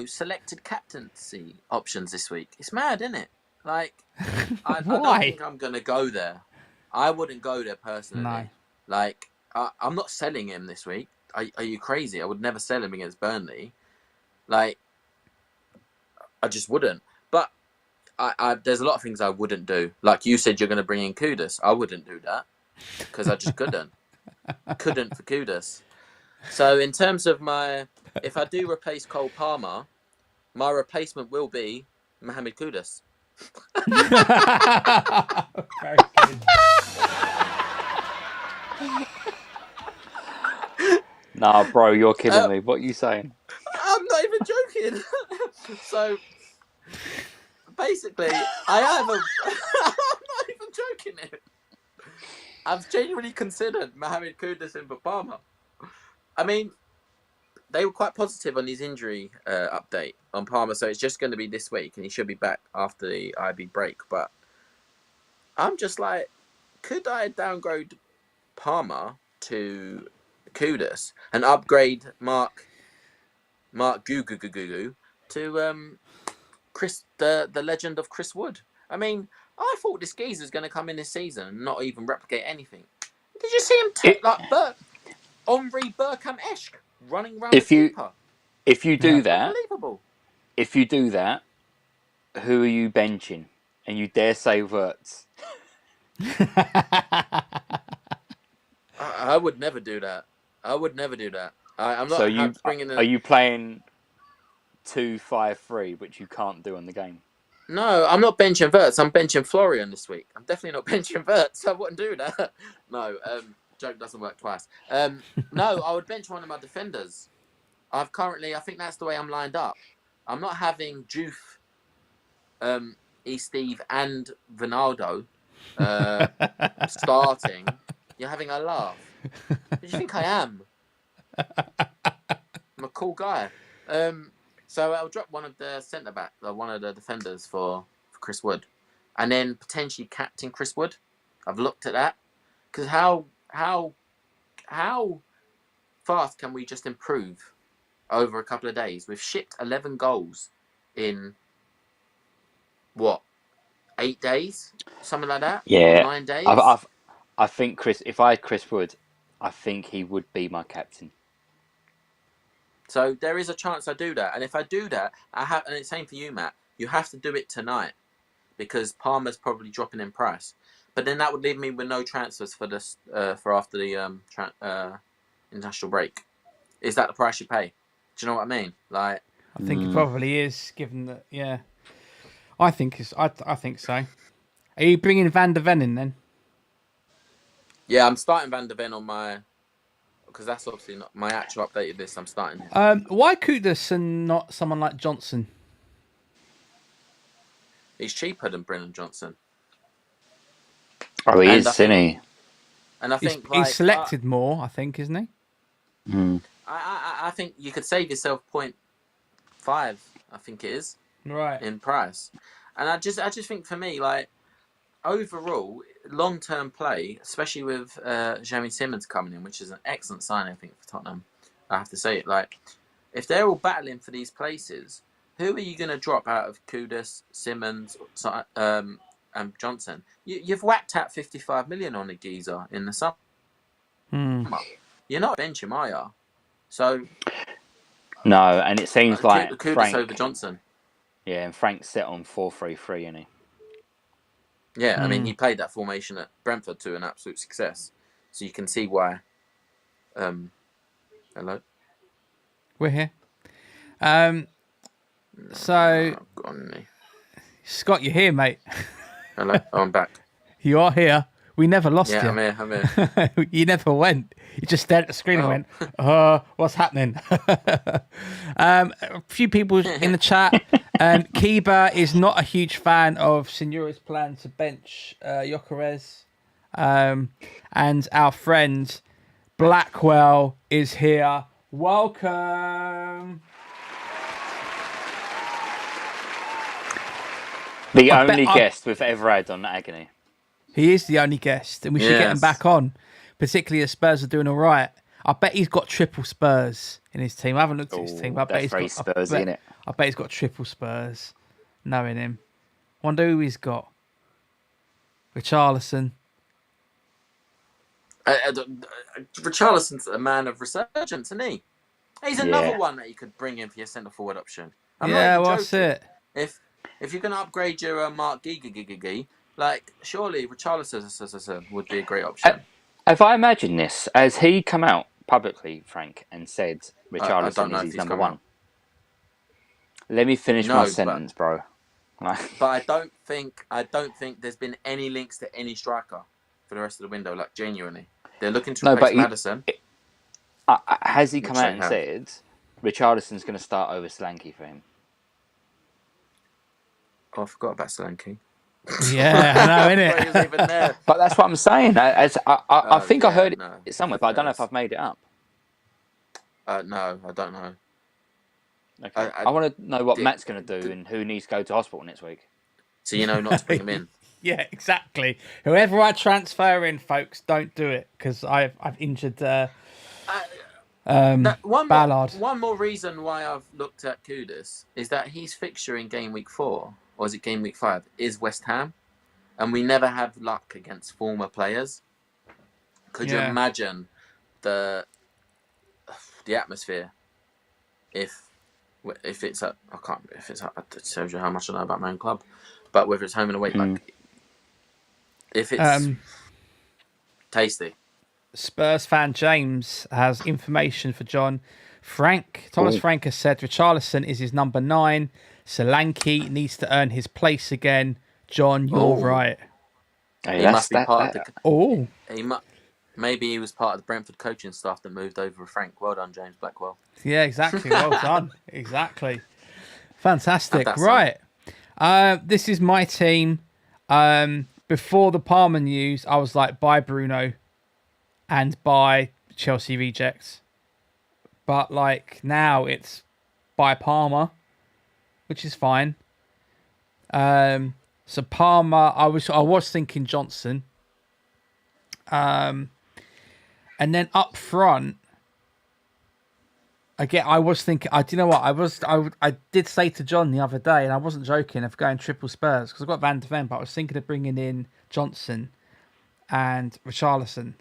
selected captaincy options this week. It's mad, isn't it? Like, I don't think I'm going to go there. I wouldn't go there personally. No. Like, I'm not selling him this week. Are you crazy? I would never sell him against Burnley. Like, I just wouldn't. But there's a lot of things I wouldn't do. Like you said, you're going to bring in Kudus. I wouldn't do that because I just couldn't. Couldn't for Kudus. So in terms of if I do replace Cole Palmer, my replacement will be Mohamed Kudus. Very good. Nah, bro, you're killing me. What are you saying? I'm not even joking. So basically, I'm not even joking here. I've genuinely considered Mohamed Kudus and Palmer. I mean, they were quite positive on his injury update on Palmer, so it's just going to be this week, and he should be back after the IB break. But I'm just like, could I downgrade Palmer to Kudus and upgrade Mark Gugu to Chris, the legend of Chris Wood? I mean, I thought this geezer was going to come in this season and not even replicate anything. Did you see him Henri Bergkamp-esque running around If the you keeper? if you do that, Unbelievable. who are you benching? And you dare say Wirtz? I would never do that. I'm not So bringing in... are you playing 2-5-3, which you can't do on the game? No, I'm not benching Wirtz. I'm benching Florian this week. I'm definitely not benching Wirtz. I wouldn't do that. No, joke doesn't work twice. No, I would bench one of my defenders. I think that's the way I'm lined up. I'm not having Juve, Steve, and Ronaldo starting. You're having a laugh. Who do you think I am? I'm a cool guy. So I'll drop one of the centre back, one of the defenders for Chris Wood, and then potentially captain Chris Wood. I've looked at that because how fast can we just improve over a couple of days? We've shipped 11 goals in what, 8 days, something like that. Yeah, 9 days. I think if I had Chris Wood, I think he would be my captain. So there is a chance I do that, and if I do that, and it's same for you, Matt. You have to do it tonight because Palmer's probably dropping in price. But then that would leave me with no transfers for this for after the international break. Is that the price you pay? Do you know what I mean? Like, I think it probably is, given that. Yeah, I think so. Are you bringing Van der Ven in then? yeah, I'm starting Van der Ven on my, because that's obviously not my actual updated list. I'm starting him. Why Kudus and not someone like Johnson? He's cheaper than Brennan Johnson. Oh, he And is, I isn't he? And I He's, think like, he's selected more, I think, isn't he? I think you could save yourself 0.5. I think it is Right. in price, and I just think for me, like, overall long term play, especially with Jamie Simmons coming in, which is an excellent sign, I think, for Tottenham. I have to say it. Like, if they're all battling for these places, who are you going to drop out of Kudus, Simmons, and Johnson? You've whacked out 55 million on a geezer in the summer. You're not benching him, are you? So No, and it seems like Kudus Frank over Johnson. Yeah, and Frank's set on 4-3-3, isn't he? Yeah, I mean, he played that formation at Brentford to an absolute success, so you can see why. Hello. We're here. So, Scott, you're here, mate. Hello, I'm back. You are here. We never lost you. Yeah, I'm here. You never went. You just stared at the screen and went, what's happening? A few people in the chat. Kiba is not a huge fan of Signore's plan to bench Gyökeres. And our friend Blackwell is here. Welcome. The only guest we've ever had on Agony. He is the only guest, and we should get him back on, particularly as Spurs are doing all right. I bet he's got triple Spurs in his team. I haven't looked at his team. I bet he's got Spurs, isn't it? I bet he's got triple Spurs, knowing him. Wonder who he's got. Richarlison. Richarlison's a man of resurgence, isn't he? He's another one that you could bring in for your centre forward option. I'm what's it? If you're going to upgrade your Mark Gigi, like, surely Richarlison would be a great option. If I imagine this, has he come out publicly, Frank, and said Richarlison is his number one? Let me finish my sentence, bro. But I don't think there's been any links to any striker for the rest of the window. Like, genuinely, they're looking to replace Maddison. Has he come out and said Richarlison's going to start over Solanke for him? Oh, I forgot about Solanke. Yeah, I know, innit? Even there. But that's what I'm saying. I think I heard it somewhere, but I don't know if I've made it up. No, I don't know. Okay. I want to know what Matt's going to do and who needs to go to hospital next week. So you know not to bring him in. Yeah, exactly. Whoever I transfer in, folks, don't do it because I've injured Ballard. One more reason why I've looked at Kudus is that his fixture in game week 4, or is it game week 5, is West Ham, and we never have luck against former players. Could you imagine the atmosphere if it's at, I can't, if it's at, it tells you how much I know about my own club, but whether it's home and away, like, if it's tasty. Spurs fan James has information for John. Thomas Frank has said Richarlison is his number 9. Solanke needs to earn his place again. John, you're right. Hey, he must be part of the... Maybe he was part of the Brentford coaching staff that moved over with Frank. Well done, James Blackwell. Yeah, exactly. Well done. Exactly. Fantastic. That's Right. This is my team. Before the Palmer news, I was like, buy Bruno and buy Chelsea rejects. But like now it's buy Palmer, which is fine. So Palmer, I was thinking Johnson. And then up front, again, I was thinking. Do you know what? I did say to John the other day, and I wasn't joking, of going triple Spurs because I've got Van de Ven, but I was thinking of bringing in Johnson and Richarlison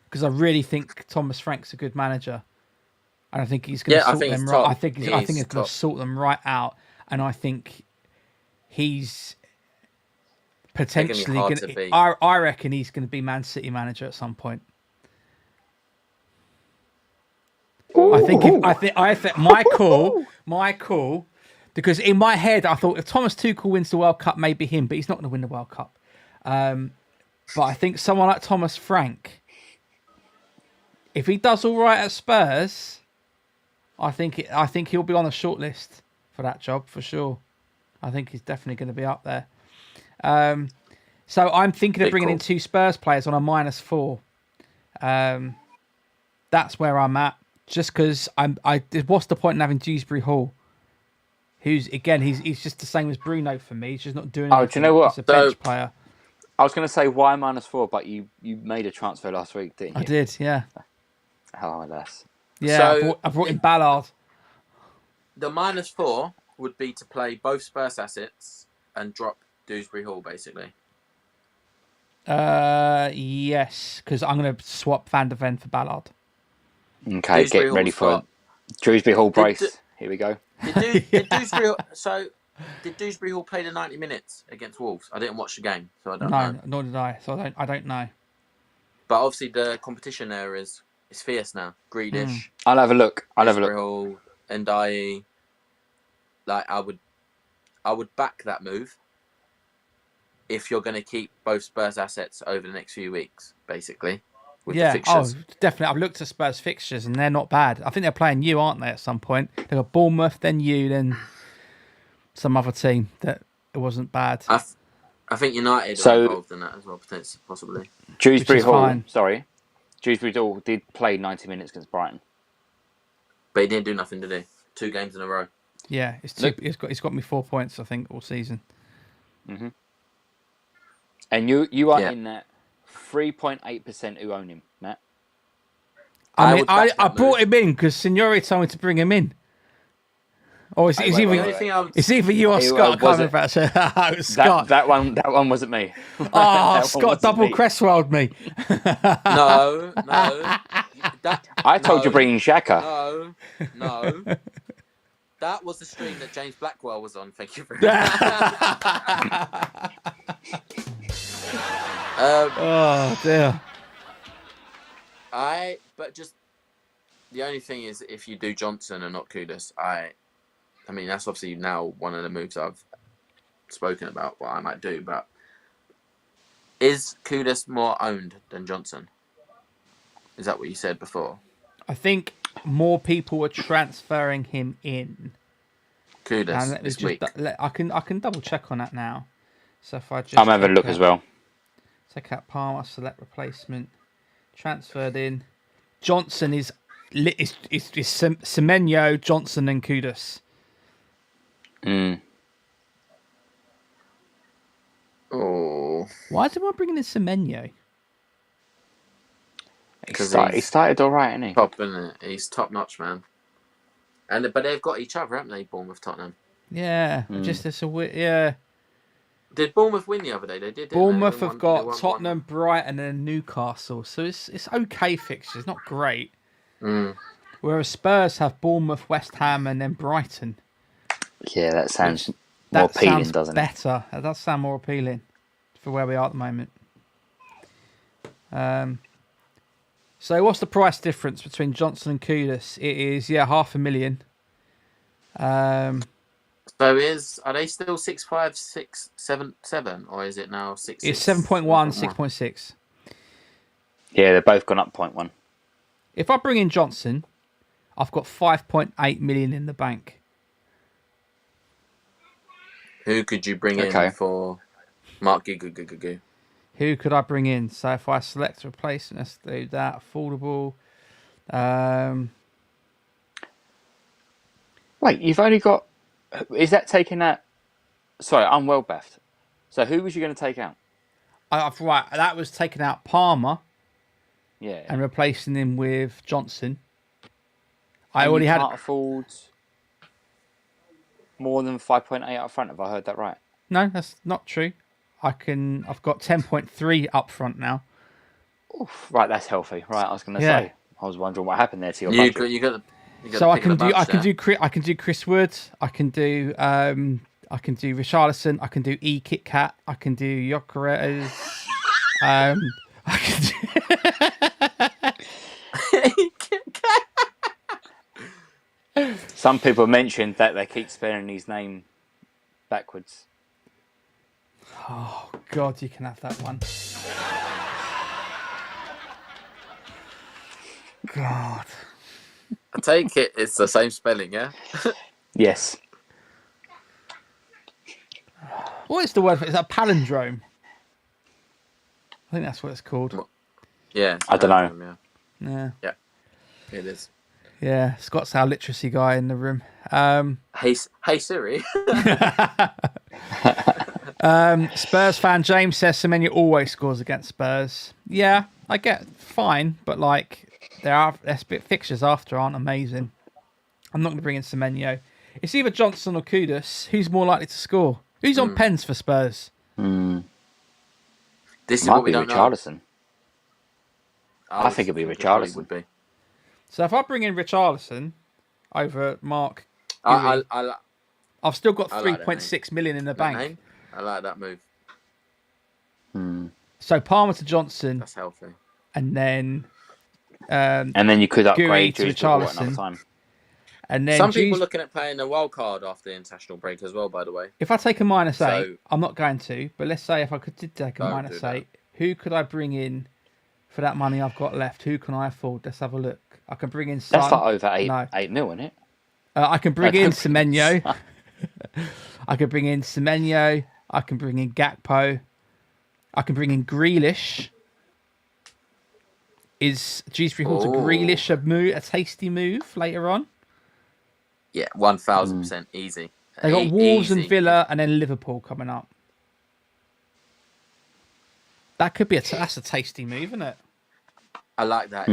because I really think Thomas Frank's a good manager, and I think he's going to sort them right. I think he's going to sort them right out, and I think he's potentially going to. I reckon he's going to be Man City manager at some point. Ooh. I think my call, because in my head I thought if Thomas Tuchel wins the World Cup, maybe him, but he's not going to win the World Cup. But I think someone like Thomas Frank, if he does all right at Spurs, I think he'll be on the short list for that job for sure. I think he's definitely going to be up there. So I'm thinking of bringing in 2 Spurs players on a -4. That's where I'm at. Just because what's the point in having Dewsbury Hall? Who's again, he's just the same as Bruno for me. He's just not doing anything. Do you know what? He's a bench player. I was going to say why -4, but you made a transfer last week, didn't you? I did, yeah. Oh, alas. Yeah, So, I brought in Ballard. The -4 would be to play both Spurs assets and drop Dewsbury Hall, basically. Yes, because I'm going to swap Van de Ven for Ballard. Okay, get ready for Dewsbury Hall brace. Here we go. Did Dewsbury Hall play the 90 minutes against Wolves? I didn't watch the game, so I don't know. No, nor did I. So I don't know. But obviously the competition there is fierce now. Greedish. I'll have a look. Dewsbury Hall, Ndiaye. Like I would back that move if you're going to keep both Spurs assets over the next few weeks, basically. The fixtures. Definitely. I've looked at Spurs fixtures and they're not bad. I think they're playing you, aren't they, at some point? They've got Bournemouth, then you, then some other team that it wasn't bad. I think United are involved in that as well, potentially, possibly. Dewsbury Hall, Dewsbury Hall did play 90 minutes against Brighton. But he didn't do nothing, did he? 2 games in a row. Yeah, he's got me 4 points, I think, all season. Mm-hmm. And you are in that 3.8% who own him, Matt. I brought him in because Signore told me to bring him in. Or it's either you or Scott. I can't remember if that's Scott. That one wasn't me. Oh, Scott double Cresswelled me. No. I told you bringing Xhaka. No. That was the stream that James Blackwell was on. Thank you very much. Oh dear. But just the only thing is, if you do Johnson and not Kudus, I mean that's obviously now one of the moves I've spoken about what I might do. But is Kudus more owned than Johnson? Is that what you said before? I think more people were transferring him in. Kudus this week. I can double check on that now. So if I just I'm having a look as well. Take out Palmer, select replacement, transferred in. Johnson is Semenyo, Johnson, and Kudus. Oh, why is everyone bringing in Semenyo? He started all right, isn't he? Top, isn't it? He's top notch, man. But they've got each other, haven't they? Bournemouth, Tottenham. Yeah, just as a yeah. Did Bournemouth win the other day? They did. Bournemouth have got Tottenham, Brighton, and Newcastle, so it's okay fixtures, not great. Whereas Spurs have Bournemouth, West Ham, and then Brighton. Yeah, that sounds more appealing, doesn't it? Better. That does sound more appealing for where we are at the moment. So what's the price difference between Johnson and Kudus? It is $500,000. So are they still 6.5, 6.77, or is it now 6? It's 7.1, 6.6. Yeah, they've both gone up 0.1. If I bring in Johnson, I've got 5.8 million in the bank. Who could you bring in for Mark Gigu? Who could I bring in? So if I select a replacement, let's do that. Affordable. Wait, you've only got... Is that taking that... Sorry, I'm well baffed. So who was you going to take out? Right, that was taking out Palmer. Yeah. And replacing him with Johnson. You can't afford more than 5.8 up front. Have I heard that right? No, that's not true. I've got 10.3 up front now. Oof, right, that's healthy. Right, I was going to say. I was wondering what happened there to your budget. You got so I can do Chris Wood. I can do Richarlison. I can do Kit Kat. I can do Jokeres. I can do. Some people mentioned that they keep spelling his name backwards. Oh God, you can have that one. God. I take it it's the same spelling, yeah? Yes. What is the word for it? Is that a palindrome? I think that's what it's called. Yeah. I don't know. Yeah. Yeah. It is. Yeah, Scott's our literacy guy in the room. Hey Siri. Spurs fan James says Semenyo always scores against Spurs. Yeah, I get fine, but like their fixtures after aren't amazing. I'm not going to bring in Semenyo. It's either Johnson or Kudus. Who's more likely to score? Who's on pens for Spurs? This is Might what we be don't Richarlison. know. I think it'd be Richarlison. Would be. So if I bring in Richarlison over Mark, I've still got 3.6 million in the bank. I like that move. So Palmer to Johnson. That's healthy. And then you could upgrade to Richarlison. And then some people are looking at playing a wild card after the international break as well, by the way. If I take a -8, I'm not going to, but let's say if I did take a -8, who could I bring in for that money I've got left? Who can I afford? Let's have a look. I can bring in Son. That's like over 8 mil, isn't it? I can bring in Semenyo. I can bring in Semenyo. I can bring in Gakpo. I can bring in Grealish. Is G3 Hall to Grealish a tasty move later on? Yeah, 1,000% easy. They got Wolves and Villa, and then Liverpool coming up. That could be that's a tasty move, isn't it? I like that.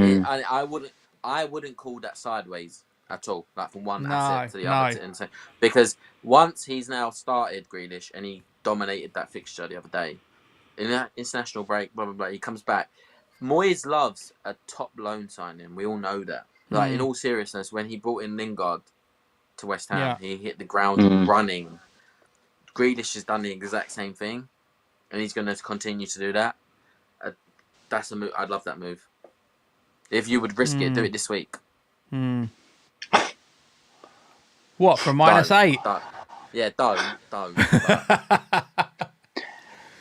I wouldn't call that sideways at all. Like from one asset to the other. Because once he's now started Grealish and he dominated that fixture the other day, in that international break, blah blah blah, he comes back. Moyes loves a top loan signing. We all know that. Like in all seriousness, when he brought in Lingard to West Ham, he hit the ground running. Grealish has done the exact same thing, and he's going to continue to do that. That's a move. I'd love that move. If you would risk it, do it this week. What, from -8? Don't. Yeah, don't.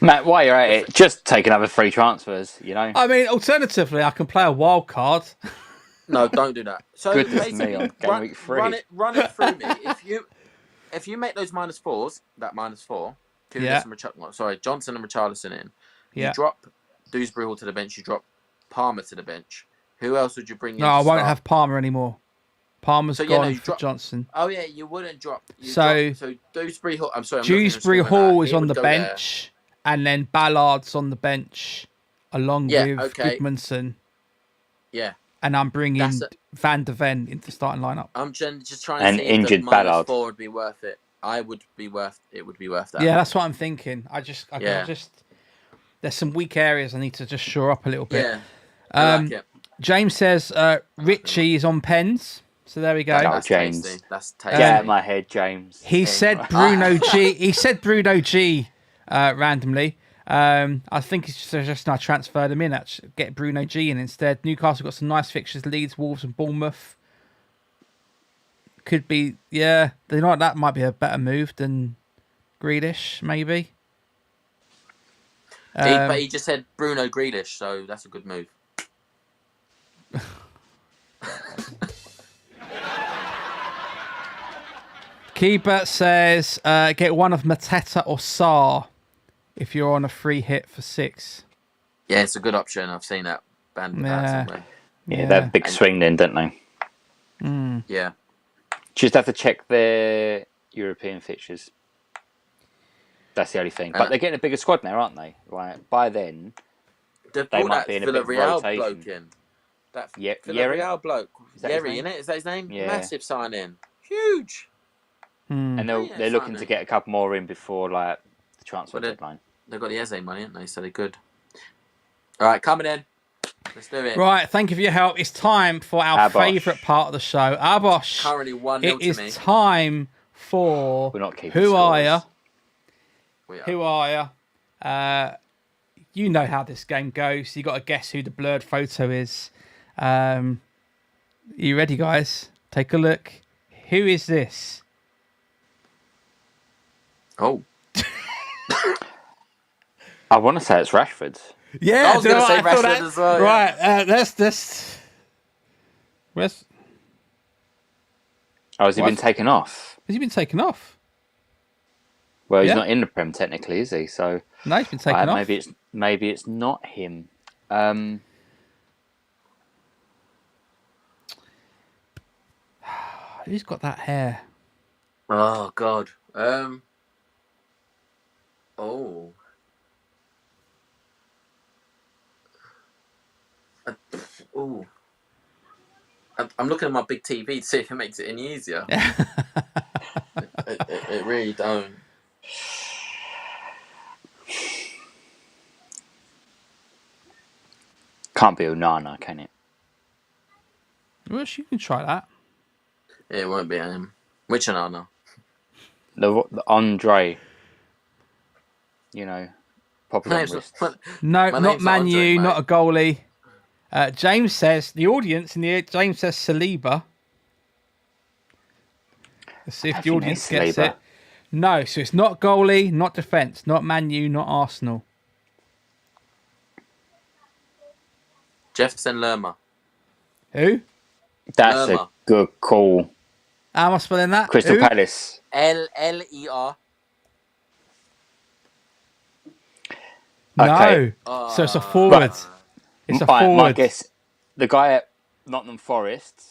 Matt, while you're at it, just take another 3 transfers, you know? I mean, alternatively, I can play a wild card. No, don't do that. So Goodness me, on Gameweek 3. Run it through me. If you make those -4s, that -4, Johnson and Richarlison in, you drop Dewsbury Hall to the bench, you drop Palmer to the bench. Who else would you bring in? No, I won't have Palmer anymore. Palmer's gone for Johnson. Oh yeah, you wouldn't drop. So Dewsbury Hall. I'm sorry. Dewsbury Hall is on the bench, and then Ballard's on the bench, along with Goodmanson. Yeah. And I'm bringing Van der Ven into the starting lineup. I'm just trying to see if the -4 would be worth it. It would be worth that. Yeah, that's what I'm thinking. I just there's some weak areas I need to just shore up a little bit. Yeah. I like it. James says Richie is on pens. So there we go. That's James. tasty. That's tasty. Get out of my head, James. He said Bruno G. He said Bruno G. Randomly. I think it's just I transferred him in. Actually, get Bruno G in instead. Newcastle got some nice fixtures: Leeds, Wolves, and Bournemouth. Could be, yeah. You know what? That might be a better move than Grealish, maybe. But he just said Bruno Grealish, so that's a good move. Keeper says, get one of Mateta or Sarr if you're on a free hit for 6. Yeah, it's a good option. I've seen that band about somewhere. Yeah, they have a big swing then, don't they? Yeah. Just have to check their European fixtures. That's the only thing. But they're getting a bigger squad now, aren't they? Like, by then, they might might be in a Villarreal bit of rotation. bloke in. That Yeah, Villarreal bloke. Yeri, innit? Is that his name? Yeah. Massive sign-in. Huge. And they're looking to get a couple more in before like the transfer deadline. They've got the Eze money, haven't they? So they're good. All right, coming in. Let's do it. Right, thank you for your help. It's time for our favourite part of the show. Abosh. Currently 1-0 it to me. is time for We're not keeping Who scores. Are Ya? We are. Who Are Ya? You know how this game goes. You got to guess who the blurred photo is. You ready, guys? Take a look. Who is this? Oh. I want to say it's Rashford. Yeah, I was going to say Rashford as well. Right, that's. Where's? Oh, has he been taken off? Has he been taken off? Well, he's Yeah. not in the Prem technically, is he? So No, he's been taken off. Maybe it's not him. Who's got that hair? Oh, God. I'm looking at my big TV to see if it makes it any easier. it really don't. Can't be Onana, can it? Well, you can try that. It won't be him. Which Onana? The Andre. You know, popular Name's list. No, My not name's Man Andre, U, mate. not a goalie. James says, the audience in the James says Saliba. Let's see if the audience gets Saliba. it. No, so it's not goalie, not defence, not Man U, not Arsenal. Jefferson Lerma. Who? That's Lerma. a good call. How am I spelling that? Crystal Who? Palace. Ler. No. Okay. So it's a forward. It's a forward. My guess, the guy at Nottingham Forest.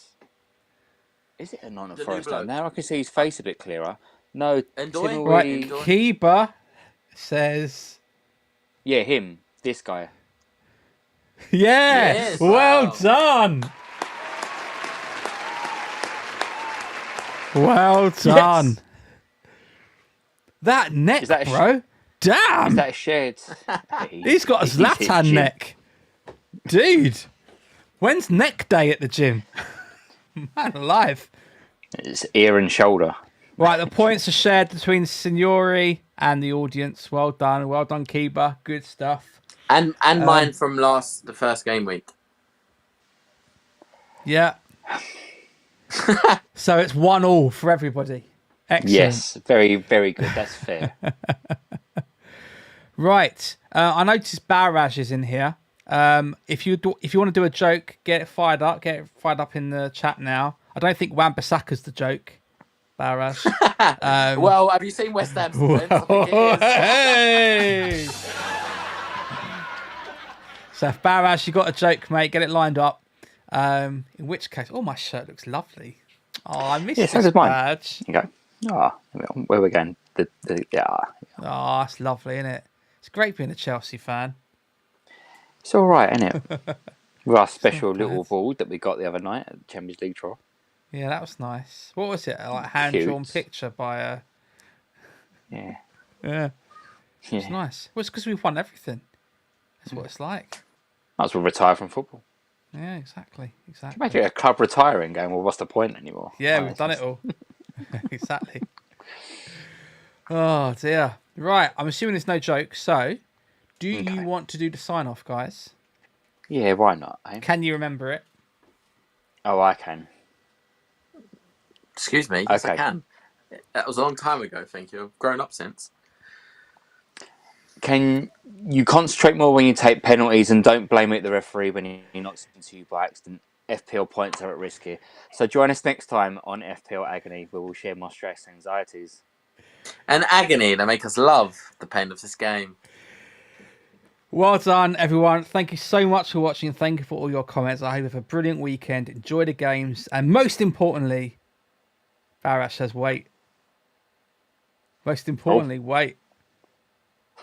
Is it a Nottingham The new Forest? bloke. Now I can see his face a bit clearer. No, Endoy? Timothy- Right, Enjoy. Keeper says, Yeah, him. This guy. yeah, Yes, well wow. done. Well done. That neck, Is that a bro. Damn. Is that a shared? He's got a He's hit Zlatan gym. neck. Dude, when's neck day at the gym? Man alive. It's ear and shoulder. Right, the points are shared between Signore and the audience. Well done. Well done, Keeper. Good stuff. And mine from the first game week. Yeah. So it's 1-1 for everybody. Excellent. Yes, very, very good. That's fair. Right. I noticed Barrage is in here. If you want to do a joke, get it fired up. Get it fired up in the chat now. I don't think Wan-Bissaka's the joke, Barrage. Well, have you seen West Ham's defence? I think it is. Hey! So if Barrage, you got a joke, mate, get it lined up. In which case, my shirt looks lovely. Oh, I missed Yeah, so this does mine. badge. You go. Where we're going? Oh, it's lovely, isn't it? It's great being a Chelsea fan. It's all right, isn't it? With our special not little bad. board that we got the other night at the Champions League draw. Yeah, that was nice. What was it? Like a hand-drawn Cute. picture by a... Yeah. Yeah, it's Yeah. nice. Well, it's because we've won everything. That's what it's like. Might as well retire from football. Yeah, exactly. Imagine a club retiring going, well, what's the point anymore? Yeah, Oh, we've done it all. Exactly. Oh, dear. Right, I'm assuming there's no joke. So, do you want to do the sign-off, guys? Yeah, why not? Eh? Can you remember it? Oh, I can. Excuse me. Yes, I Okay. can. That was a long time ago, thank you. I've grown up since. Can you concentrate more when you take penalties and don't blame it the referee when he knocks into you by accident? FPL points are at risk here. So join us next time on FPL Agony, where we'll share more stress and anxieties. And agony to make us love the pain of this game. Well done, everyone. Thank you so much for watching. Thank you for all your comments. I hope you have a brilliant weekend. Enjoy the games. And most importantly, Barash says wait. Most importantly, wait.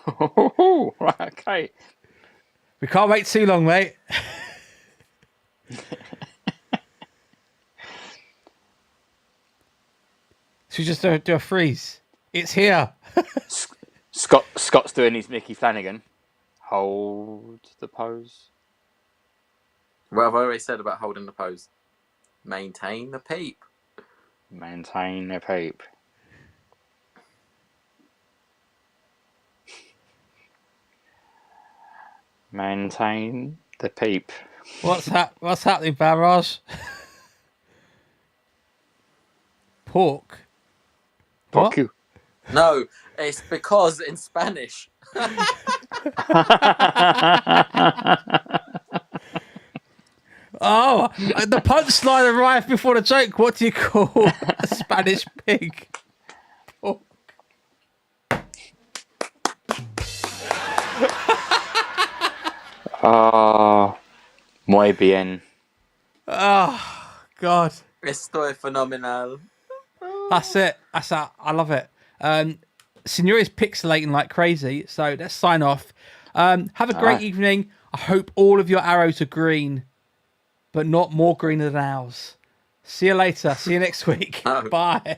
Right, okay. We can't wait too long, mate. Should we just do a freeze? It's here. Scott's doing his Mickey Flanagan. Hold the pose. What have I always said about holding the pose? Maintain the peep. Maintain the peep. Maintain the peep. What's happening, Barrage? Pork. Fuck What? you. No, it's because in Spanish. Oh, the punchline arrived before the joke. What do you call a Spanish pig? Pork. Oh, muy bien. Oh, God. Estoy fenomenal. That's it. I love it. Signore is pixelating like crazy, so let's sign off. Have a great evening. I hope all of your arrows are green, but not more greener than ours. See you later. See you next week. No. Bye.